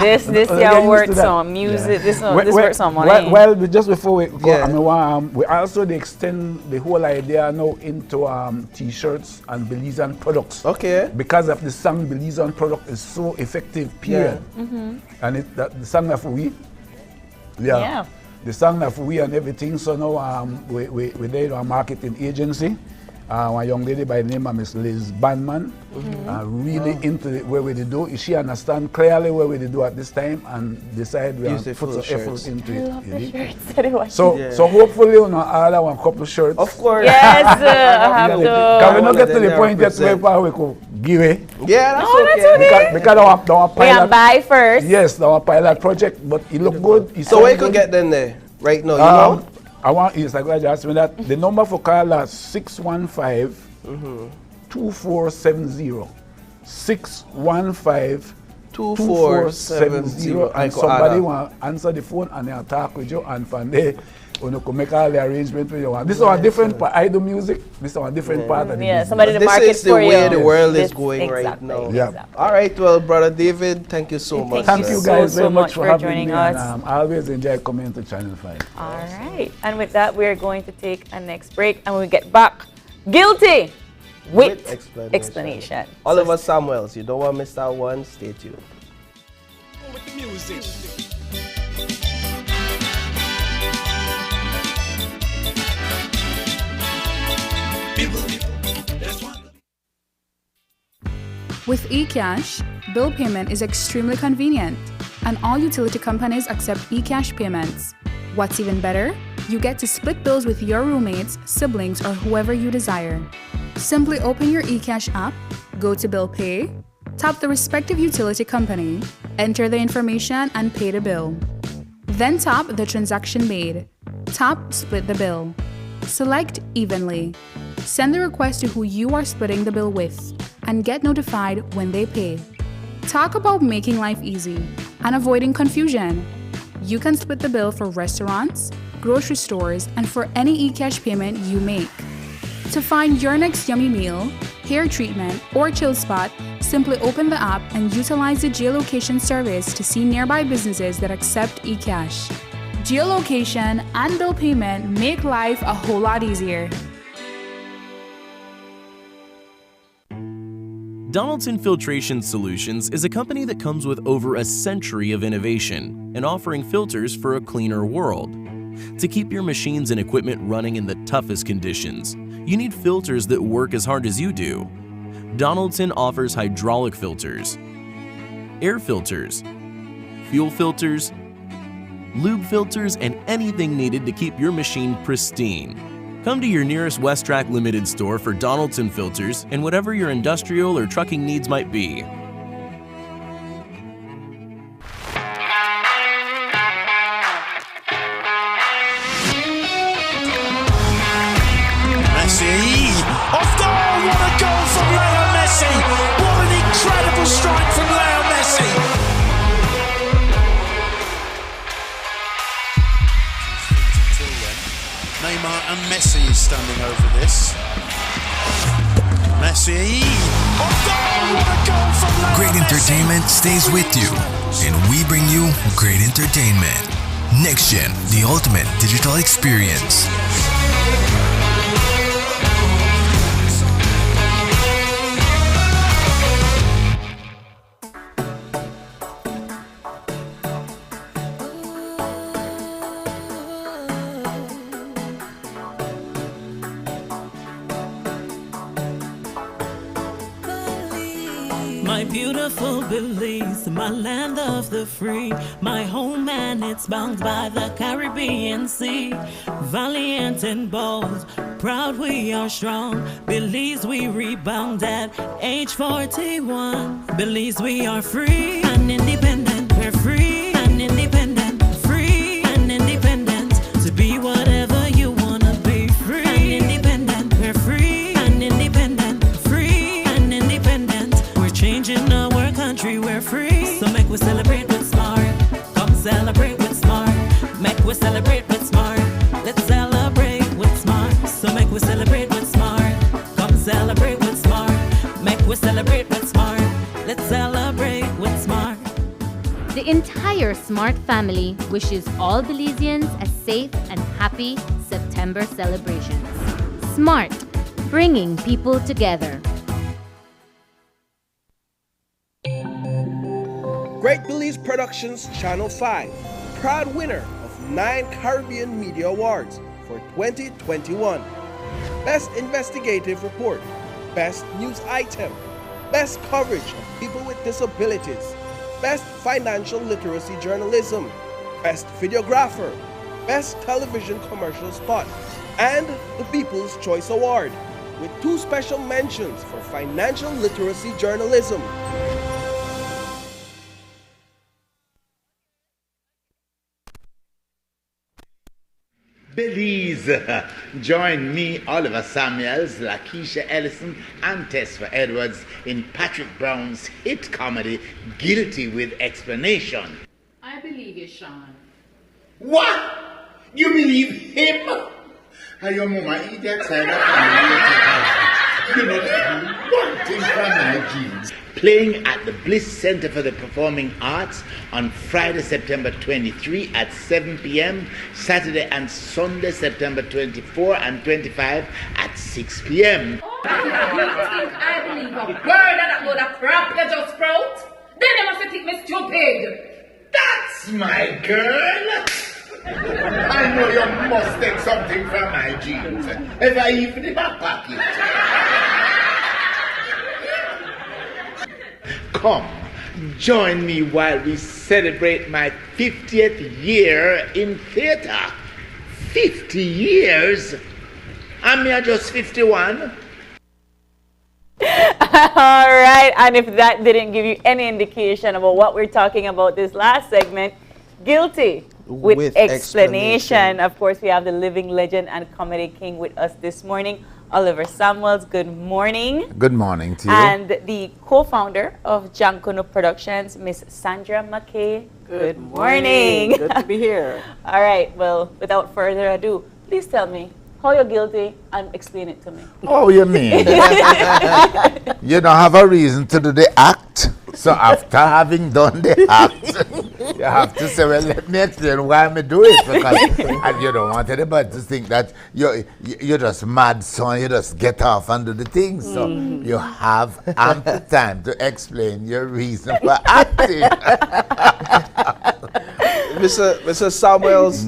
This works on music. This works on money. Well, just before we go, I mean, we also extend the whole idea now into T-shirts and Belizean products. Okay. Because of the song Belizean product is so effective, period. And the song of we. The song of we and everything. So now we did our marketing agency. One young lady by the name of Miss Liz Bandman, really into where we do. She understand clearly where we do at this time and decide we have to put some effort into it. I love the shirts anyway. So hopefully you know order one couple shirts. Of course. Yes, I have to. Can we not get to the point yet where we could give it? Yeah, that's Oh, okay. that's okay. Because our pilot. We can buy first. Yes, our pilot project, but it look good. It So where you sound could good. get them there right now, you know? I want you to ask me that the number for Carla is 615-2470. 615-2470. And somebody want answer the phone and they'll talk with you, and from there you could make all the arrangement with you. This is a different part. I do music. This is a different part of the business. somebody to This market is the for way you. the world is This- going right exactly, now. Yeah. All right, well, Brother David, thank you so much. Thank you guys so very much much for for having joining me. us. And, I always enjoy coming to Channel 5. All right. And with that, we're going to take a next break, and when we get back, guilty with explanation. Oliver Samuels, you don't want to miss that one. Stay tuned. With eCash, bill payment is extremely convenient, and all utility companies accept eCash payments. What's even better, you get to split bills with your roommates, siblings, or whoever you desire. Simply open your eCash app, go to Bill Pay, tap the respective utility company, enter the information, and pay the bill. Then tap the transaction made. Tap Split the bill. Select Evenly. Send the request to who you are splitting the bill with, and get notified when they pay. Talk about making life easy and avoiding confusion. You can split the bill for restaurants, grocery stores, and for any eCash payment you make. To find your next yummy meal, hair treatment, or chill spot, simply open the app and utilize the geolocation service to see nearby businesses that accept eCash. Geolocation and bill payment make life a whole lot easier. Donaldson Filtration Solutions is a company that comes with over a century of innovation and offering filters for a cleaner world. To keep your machines and equipment running in the toughest conditions, you need filters that work as hard as you do. Donaldson offers hydraulic filters, air filters, fuel filters, lube filters, and anything needed to keep your machine pristine. Come to your nearest Westrack Limited store for Donaldson filters and whatever your industrial or trucking needs might be. Messi! Off goal! What a goal from Leo Messi! What an incredible strike from Leo Messi! Neymar and Messi is standing over this. Messi! Off goal! What a goal from Leo Great Messi! entertainment stays with you, and we bring you great entertainment. Next Gen, the ultimate digital experience. My beautiful Belize, my land of the free, my home and it's bound by the Caribbean Sea. Valiant and bold, proud we are strong. Belize we rebound at age 41. Belize we are free and independent. We're free and independent. Free and independent. To be whatever you wanna be. Free and independent. We're free and independent. Free and independent. We're changing our country. We're free. So make we celebrate with smart. Come celebrate with smart. Make we celebrate with smart. Let's celebrate with smart. So make we celebrate with smart. Come celebrate with smart. Make we celebrate with smart. Let's celebrate with smart. The entire Smart family wishes all Belizeans a safe and happy September celebrations. Smart, bringing people together. Great Belize Productions Channel 5, proud winner of 9 Caribbean Media Awards for 2021. Best Investigative Report, Best News Item, Best Coverage of People with Disabilities, Best Financial Literacy Journalism, Best Videographer, Best Television Commercial Spot, and the People's Choice Award, with 2 special mentions for financial literacy journalism. Belize. Join me, Oliver Samuels, Lakeisha Ellison, and Tesfa Edwards in Patrick Brown's hit comedy, Guilty with Explanation. I believe you, Sean. What? You believe him? Your mama eat that side of you know, one thing from my genes. Playing at the Bliss Center for the Performing Arts on Friday, September 23 at 7 p.m., Saturday and Sunday, September 24 and 25 at 6 p.m. You think I believe a word of that load of crap you just wrote? Then you must think me stupid. That's my girl. I know you must take something from my jeans. If I even in my pocket. Come, join me while we celebrate my 50th year in theater. 50 years? I'm here just 51. All right, and if that didn't give you any indication about what we're talking about this last segment, Guilty with explanation. Of course, we have the living legend and comedy king with us this morning, Oliver Samuels. Good morning. Good morning to you. And the co-founder of Jankono Productions, Miss Sandra McKay. Good morning. Good to be here. All right, well, without further ado, please tell me how you're guilty and explain it to me. Oh, you mean? You don't have a reason to do the act. So after having done the act, you have to say, well, let me explain why I do it. Because and you don't want anybody to think that you're just mad, son. You just get off and do the thing. So you have ample time to explain your reason for acting. Mr. Samuels,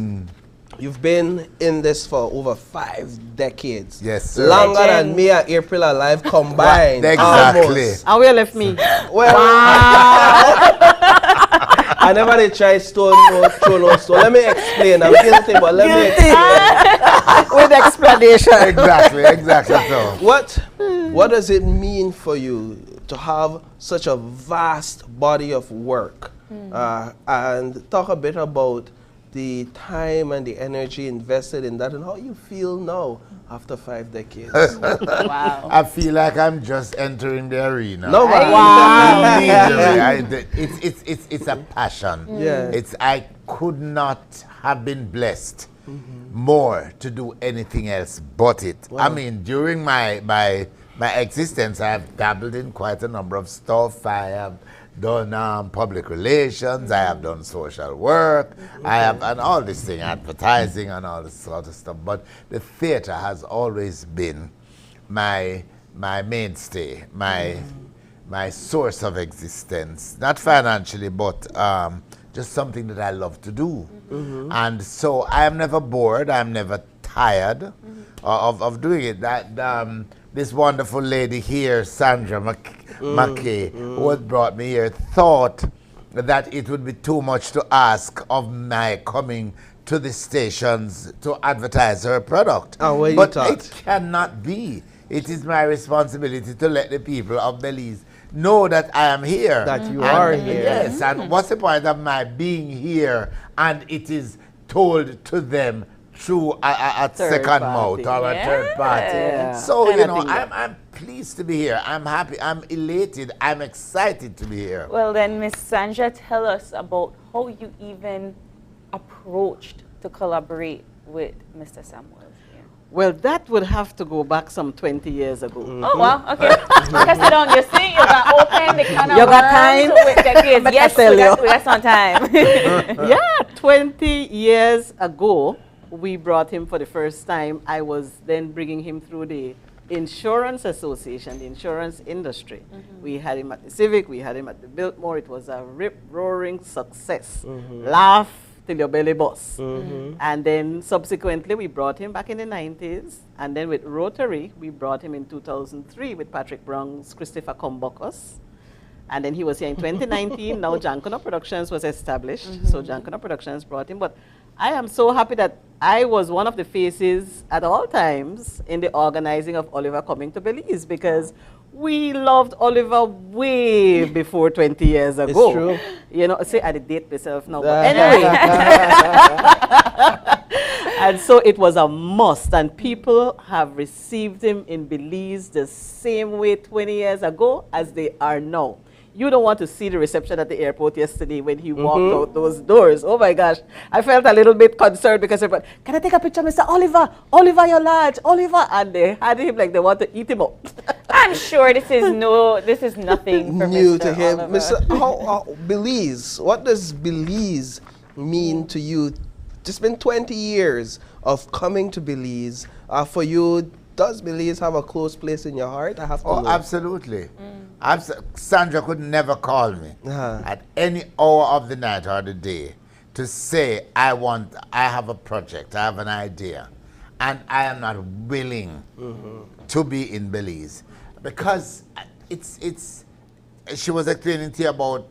you've been in this for over 5 decades. Yes, sir. Longer than me and April Alive combined. Exactly. Almost. And where left me? Well, I never did try throw no stone. Let me explain. I'm guilty, but let me explain. With explanation. Exactly. So. What does it mean for you to have such a vast body of work? And talk a bit about the time and the energy invested in that and how you feel now after 5 decades. Wow. I feel like I'm just entering the arena. No, wow. It's a passion. Yeah. I could not have been blessed more to do anything else but it. Wow. I mean, during my existence, I have dabbled in quite a number of stuff. I have done public relations, I have done social work, I have done all this thing, advertising and all this sort of stuff. But the theater has always been my mainstay, my source of existence. Not financially, but just something that I love to do. And so I am never bored, I am never tired of doing it. This wonderful lady here, Sandra McKay, who had brought me here, thought that it would be too much to ask of my coming to the stations to advertise her product. But it cannot be. It is my responsibility to let the people of Belize know that I am here. That you are here. Yes, and what's the point of my being here and it is told to them through a second mouth or a third party. Yeah. So, you know, I'm pleased to be here. I'm happy. I'm elated. I'm excited to be here. Well, then, Miss Sandra, tell us about how you even approached to collaborate with Mr. Samuels. Well, that would have to go back some 20 years ago. Oh, well, okay. Press it on. You see, you got open the kind of You got time? with the kids. Yes, we got some time. Yeah, 20 years ago, we brought him for the first time. I was then bringing him through the insurance association, the insurance industry. We had him at the Civic, we had him at the Biltmore. It was a rip-roaring success. Laugh till your belly busts. And then subsequently, we brought him back in the 90s. And then with Rotary, we brought him in 2003 with Patrick Brown's Christopher Combocus. And then he was here in 2019. Now Jankona Productions was established. So Jankona Productions brought him. But I am so happy that I was one of the faces at all times in the organizing of Oliver coming to Belize, because we loved Oliver way before 20 years ago. It's true. You know, say I did date myself now. But anyway. And so it was a must, and people have received him in Belize the same way 20 years ago as they are now. You don't want to see the reception at the airport yesterday when he walked out those doors. Oh my gosh. I felt a little bit concerned because everybody, can I take a picture, Mr. Oliver? Oliver, you're large. Oliver. And they had him like they want to eat him up. I'm sure this is nothing for new Mr. to him. Oliver. Mr. How Belize, what does Belize mean to you? It's been 20 years of coming to Belize. For you, does Belize have a close place in your heart? I have to know. Absolutely. Sandra could never call me at any hour of the night or the day to say, I have a project, I have an idea, and I am not willing to be in Belize. Because she was explaining to you about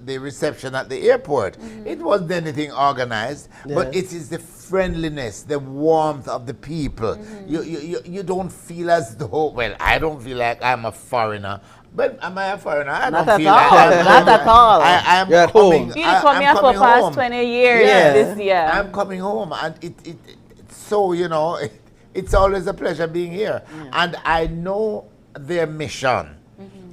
the reception at the airport. It wasn't anything organized, but it is the friendliness, the warmth of the people. You don't feel as though, well, I don't feel like I'm a foreigner. But am I a foreigner? I Not don't at feel all. like I'm Not at all. I'm You're at coming. home. You come here for past 20 years this year. I'm coming home, and it's so, you know, it's always a pleasure being here. And I know their mission,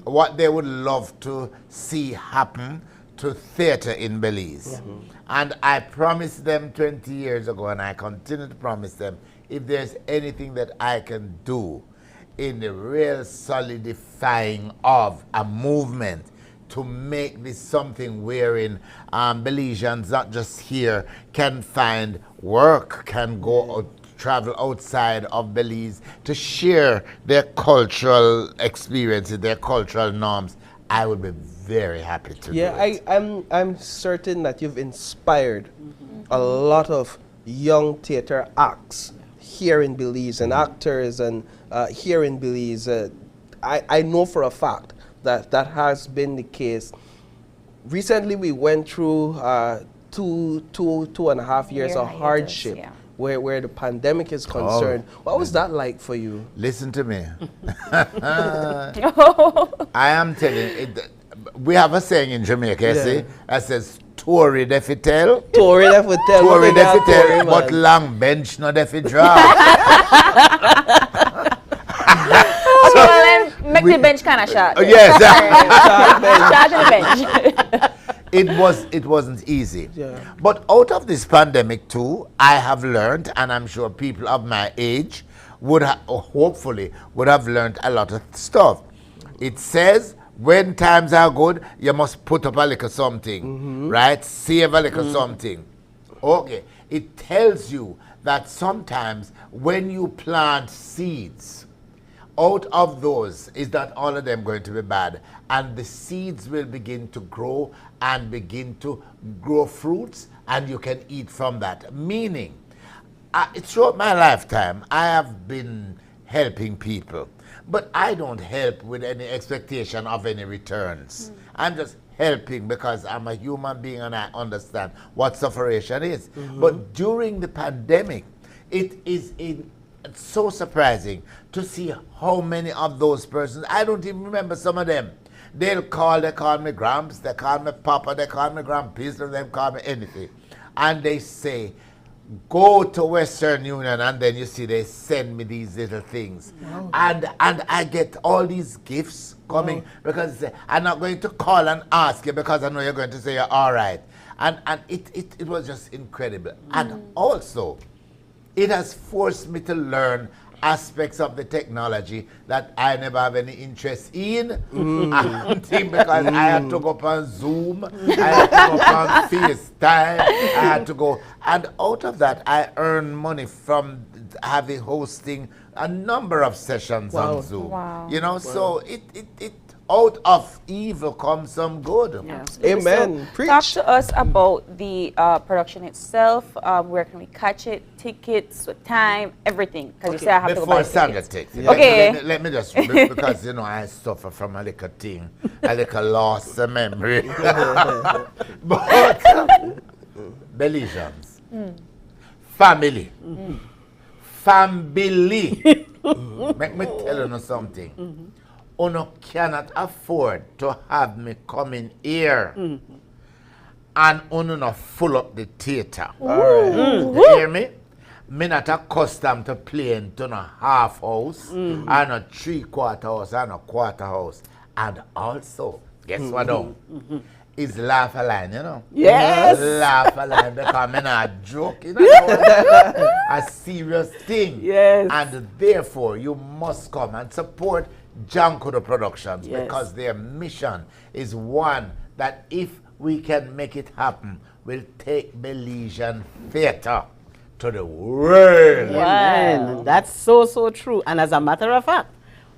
what they would love to see happen to theater in Belize. And I promised them 20 years ago, and I continue to promise them, if there's anything that I can do in the real solidifying of a movement to make this something wherein Belizeans, not just here, can find work, can go out, travel outside of Belize to share their cultural experiences, their cultural norms, I would be very happy to do it. I'm certain that you've inspired a lot of young theater acts here in Belize and actors and here in Belize. I know for a fact that that has been the case. Recently we went through two and a half years of hardship where the pandemic is concerned. What was that like for you? Listen to me. I am telling you, we have a saying in Jamaica, see, that says, Tory defi tell. Tory defi tell. Tory defi tell, but long bench no defi draw. So then make the bench kind of short. Yes. Short in the bench. It wasn't easy. But out of this pandemic too, I have learned, and I'm sure people of my age would hopefully would have learned a lot of stuff. It says, when times are good, you must put up a little something, right? Save a little something. Okay. It tells you that sometimes when you plant seeds, out of those, is that all of them going to be bad? And the seeds will begin to grow and begin to grow fruits, and you can eat from that. Meaning, throughout my lifetime, I have been helping people. But I don't help with any expectation of any returns. I'm just helping because I'm a human being and I understand what sufferation is. But during the pandemic, it is so surprising to see how many of those persons, I don't even remember some of them. They call me Gramps, they call me Papa, they call me Grampies, they call me anything. And they say, go to Western Union, and then you see they send me these little things. Wow. And I get all these gifts coming because I'm not going to call and ask you because I know you're going to say you're all right. And it was just incredible. And also, it has forced me to learn aspects of the technology that I never have any interest in. Because I had to go up on Zoom, I had to go up on FaceTime, I had to go. And out of that, I earn money from hosting a number of sessions on Zoom. You know, so it out of evil comes some good. Amen. So, talk to us about the production itself. Where can we catch it? Tickets, what time, everything. Because you say I have to go buy Before Sandra tickets. takes it, Okay. let me just, because, you know, I suffer from a little thing, a little loss of memory. But, Belizeans, family, family, make me tell you something. Uno cannot afford to have me coming here and uno not full up the theater. You hear me? Me not accustomed to playing to a half house and a 3/4 house and a quarter house. And also, guess what though? It's laugh a line, you know? Yes. Laugh a line because me not joking. A serious thing. Yes. And therefore, you must come and support Jankudo Productions because their mission is one that if we can make it happen, will take Belizean theater to the world. Wow. That's so true. And as a matter of fact,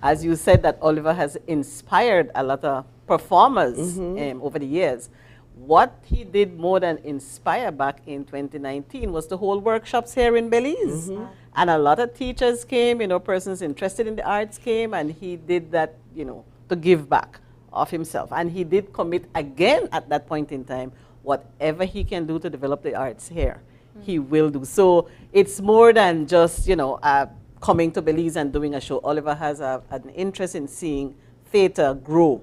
as you said that Oliver has inspired a lot of performers over the years, what he did more than inspire back in 2019 was to hold workshops here in Belize. And a lot of teachers came, you know, persons interested in the arts came, and he did that, you know, to give back of himself. And he did commit again at that point in time, whatever he can do to develop the arts here, he will do. So it's more than just, you know, coming to Belize and doing a show. Oliver has an interest in seeing theater grow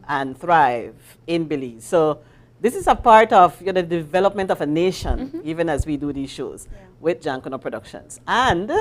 and thrive in Belize. So this is a part of, you know, the development of a nation, even as we do these shows with Jankudo Productions. And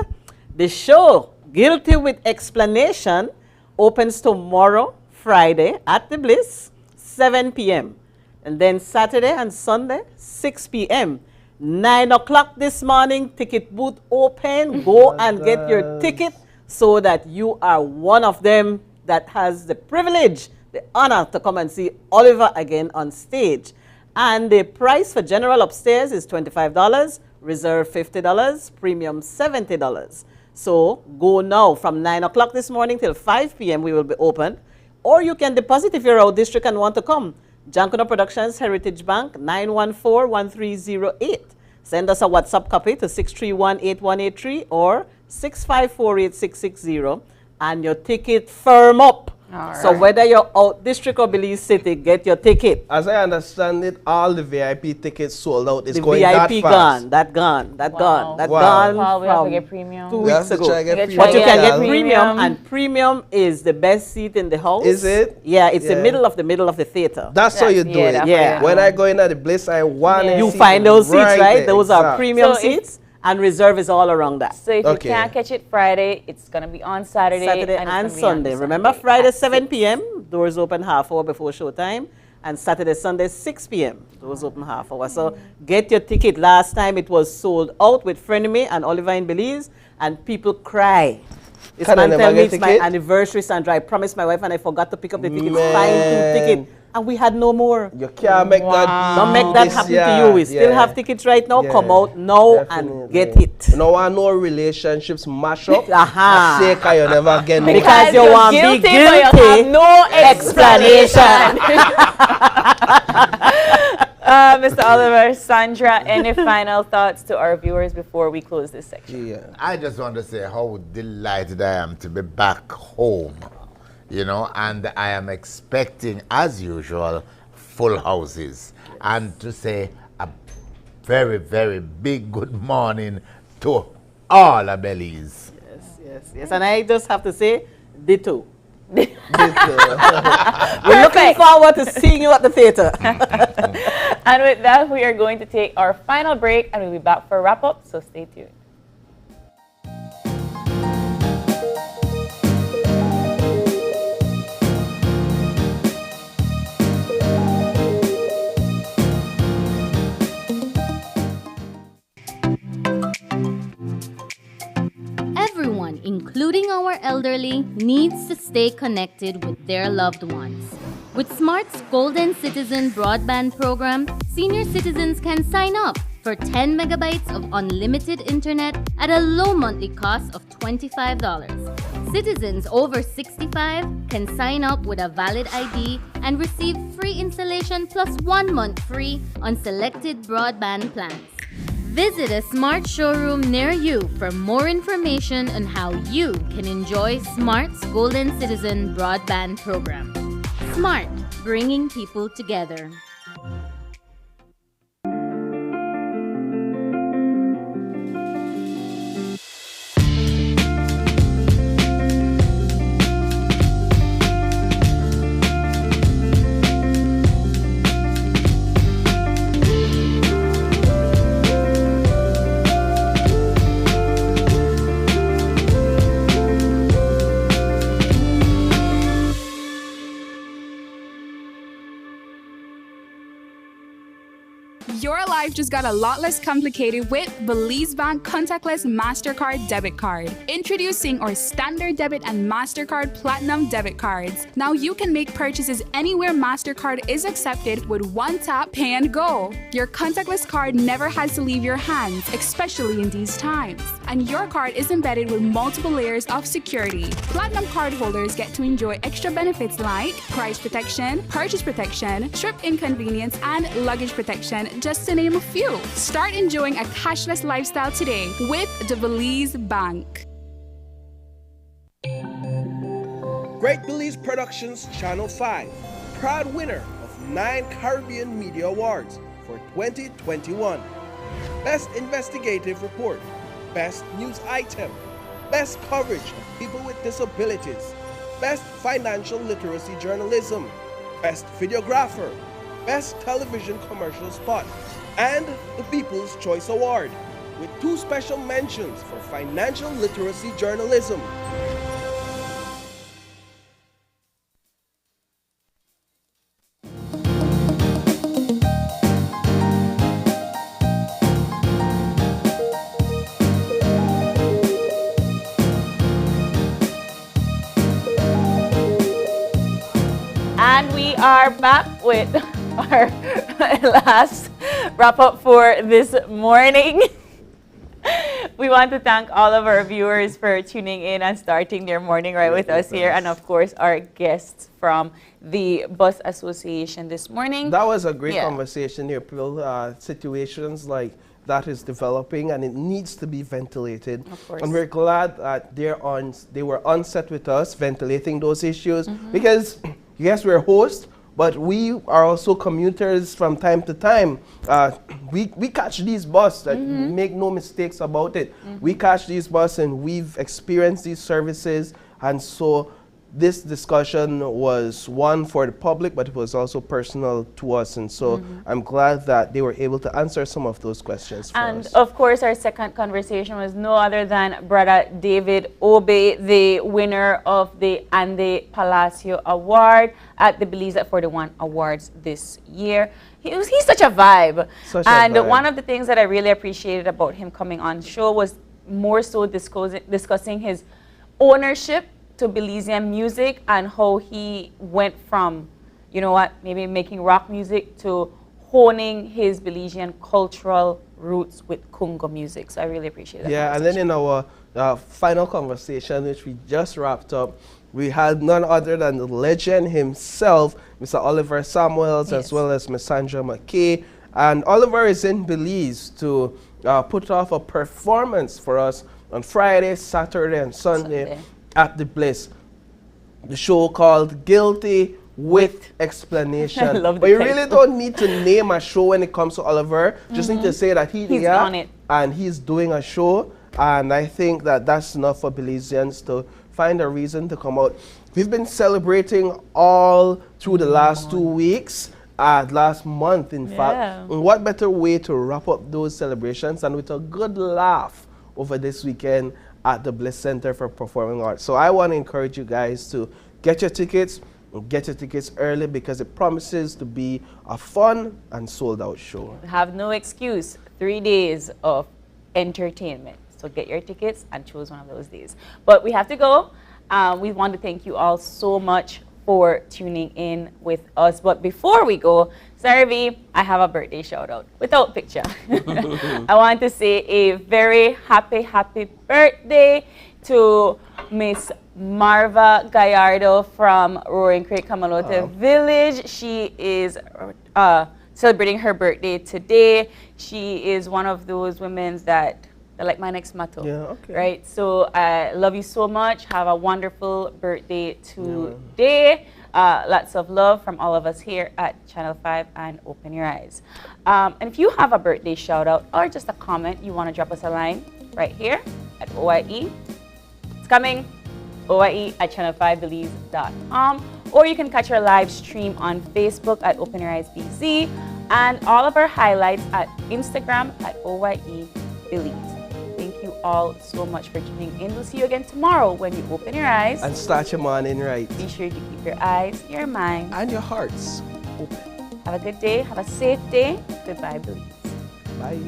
the show, Guilty with Explanation, opens tomorrow, Friday, at the Bliss, 7 p.m. And then Saturday and Sunday, 6 p.m. 9 o'clock this morning, ticket booth open. Go and get your ticket so that you are one of them that has the privilege, the honor to come and see Oliver again on stage. And the price for general upstairs is $25, reserve $50, premium $70. So go now from 9 o'clock this morning till 5 p.m. we will be open. Or you can deposit if you're out district and want to come. Jankudo Productions, Heritage Bank, 914-1308. Send us a WhatsApp copy to 631-8183 or 654-8660 and your ticket firm up. So whether you're out district or Belize City, get your ticket. As I understand it, all the VIP tickets sold out. It's the going VIP that fast. That gone. Wow. We have to get premium. 2 We have weeks to ago. try get But you can get premium. premium, and premium is the best seat in the house. Is it? Yeah, it's Yeah. the middle of the theater. That's how you do it. Yeah. When I go in at the Bliss, I want You find those seats, right? there. Those are Exact. premium So if- seats, and reserve is all around that. So if you can't catch it Friday, it's going to be on Saturday, and it's gonna be on Sunday. Remember, Sunday Friday at 7 p.m. Doors open half hour before showtime, and Saturday, Sunday 6 p.m. Doors open half hour. So get your ticket. Last time it was sold out with Frenemy and Oliver in Belize, and people cry. This Can I man never tell me get it's my ticket? anniversary, Sandra. I promised my wife and I forgot to pick up the tickets. Man. Find 2 tickets. And we had no more. You can't make that. Don't make that happen to you. We still have tickets right now. Come out now and get it. No one, no relationships mash up. Aha. Say, can you never get no. Because you want to be guilty, but you have no explanation. Mr. Oliver, Sandra, any final thoughts to our viewers before we close this section? Yeah. I just want to say how delighted I am to be back home, you know, and I am expecting, as usual, full houses. And to say a very, very big good morning to all of Belize. Yes. And I just have to say, ditto. We're looking forward to seeing you at the theater. And with that, we are going to take our final break and we'll be back for a wrap up, so stay tuned. Everyone, including our elderly, needs to stay connected with their loved ones. With Smart's Golden Citizen Broadband program, senior citizens can sign up for 10 megabytes of unlimited internet at a low monthly cost of $25. Citizens over 65 can sign up with a valid ID and receive free installation plus 1 month free on selected broadband plans. Visit a Smart showroom near you for more information on how you can enjoy Smart's Golden Citizen broadband program. Smart, bringing people together. Your life just got a lot less complicated with Belize Bank Contactless MasterCard Debit Card. Introducing our Standard Debit and MasterCard Platinum Debit Cards. Now you can make purchases anywhere MasterCard is accepted with one tap, pay and go. Your contactless card never has to leave your hands, especially in these times. And your card is embedded with multiple layers of security. Platinum card holders get to enjoy extra benefits like price protection, purchase protection, trip inconvenience, and luggage protection, just to name a few. Start enjoying a cashless lifestyle today with the Belize Bank. Great Belize Productions Channel 5, proud winner of 9 Caribbean Media Awards for 2021. Best Investigative Report, Best News Item, Best Coverage of People with Disabilities, Best Financial Literacy Journalism, Best Videographer, Best Television Commercial Spot, and the People's Choice Award, with 2 special mentions for financial literacy journalism. And we are back with our last wrap up for this morning. We want to thank all of our viewers for tuning in and starting their morning right with us here, and of course our guests from the Bus Association this morning. That was a great conversation here, Bill. Situations like that is developing and it needs to be ventilated. Of course. And we're glad that they were on set with us ventilating those issues, because yes, we're hosts, but we are also commuters from time to time. We catch these buses, make no mistakes about it. We catch these buses and we've experienced these services, and so this discussion was one for the public, but it was also personal to us, and so I'm glad that they were able to answer some of those questions for us. And of course, our second conversation was no other than Brother David Obey, the winner of the Ande Palacio Award at the Belize at 41 Awards this year. He's such a vibe. One of the things that I really appreciated about him coming on show was more so discussing his ownership to Belizean music and how he went from, you know what, maybe making rock music to honing his Belizean cultural roots with Kungo music. So I really appreciate that. Yeah, and then in our final conversation, which we just wrapped up, we had none other than the legend himself, Mr. Oliver Samuels, as well as Ms. Sandra McKay. And Oliver is in Belize to put off a performance for us on Friday, Saturday, and Sunday at the Bliss. The show called Guilty with Explanation. I love but you really don't need to name a show when it comes to Oliver. Just need to say that he's on it. And he's doing a show. And I think that that's enough for Belizeans to find a reason to come out. We've been celebrating all through the last 2 weeks, last month in fact. And what better way to wrap up those celebrations than with a good laugh over this weekend at the Bliss Center for Performing Arts. So I want to encourage you guys to get your tickets early, because it promises to be a fun and sold out show. Have no excuse. 3 days of entertainment. So get your tickets and choose one of those days. But we have to go. We want to thank you all so much for tuning in with us. But before we go, Sorry, V, I have a birthday shout out without picture. I want to say a very happy birthday to Miss Marva Gallardo from Roaring Creek Camalote Village. She is celebrating her birthday today. She is one of those women that are like my next motto. Yeah, okay. Right? So I love you so much. Have a wonderful birthday today. Lots of love from all of us here at Channel 5 and Open Your Eyes. And if you have a birthday shout out or just a comment, you want to drop us a line right here at OIE. It's coming, OIE@channel5belize.com. Or you can catch our live stream on Facebook at Open Your Eyes BC and all of our highlights at Instagram at OIE Belize. Thank you all so much for tuning in. We'll see you again tomorrow when you open your eyes. And start your morning right. Be sure to keep your eyes, your mind, and your hearts open. Have a good day. Have a safe day. Goodbye, Belize. Bye.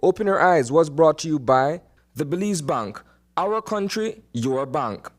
Open Your Eyes was brought to you by the Belize Bank. Our country, your bank.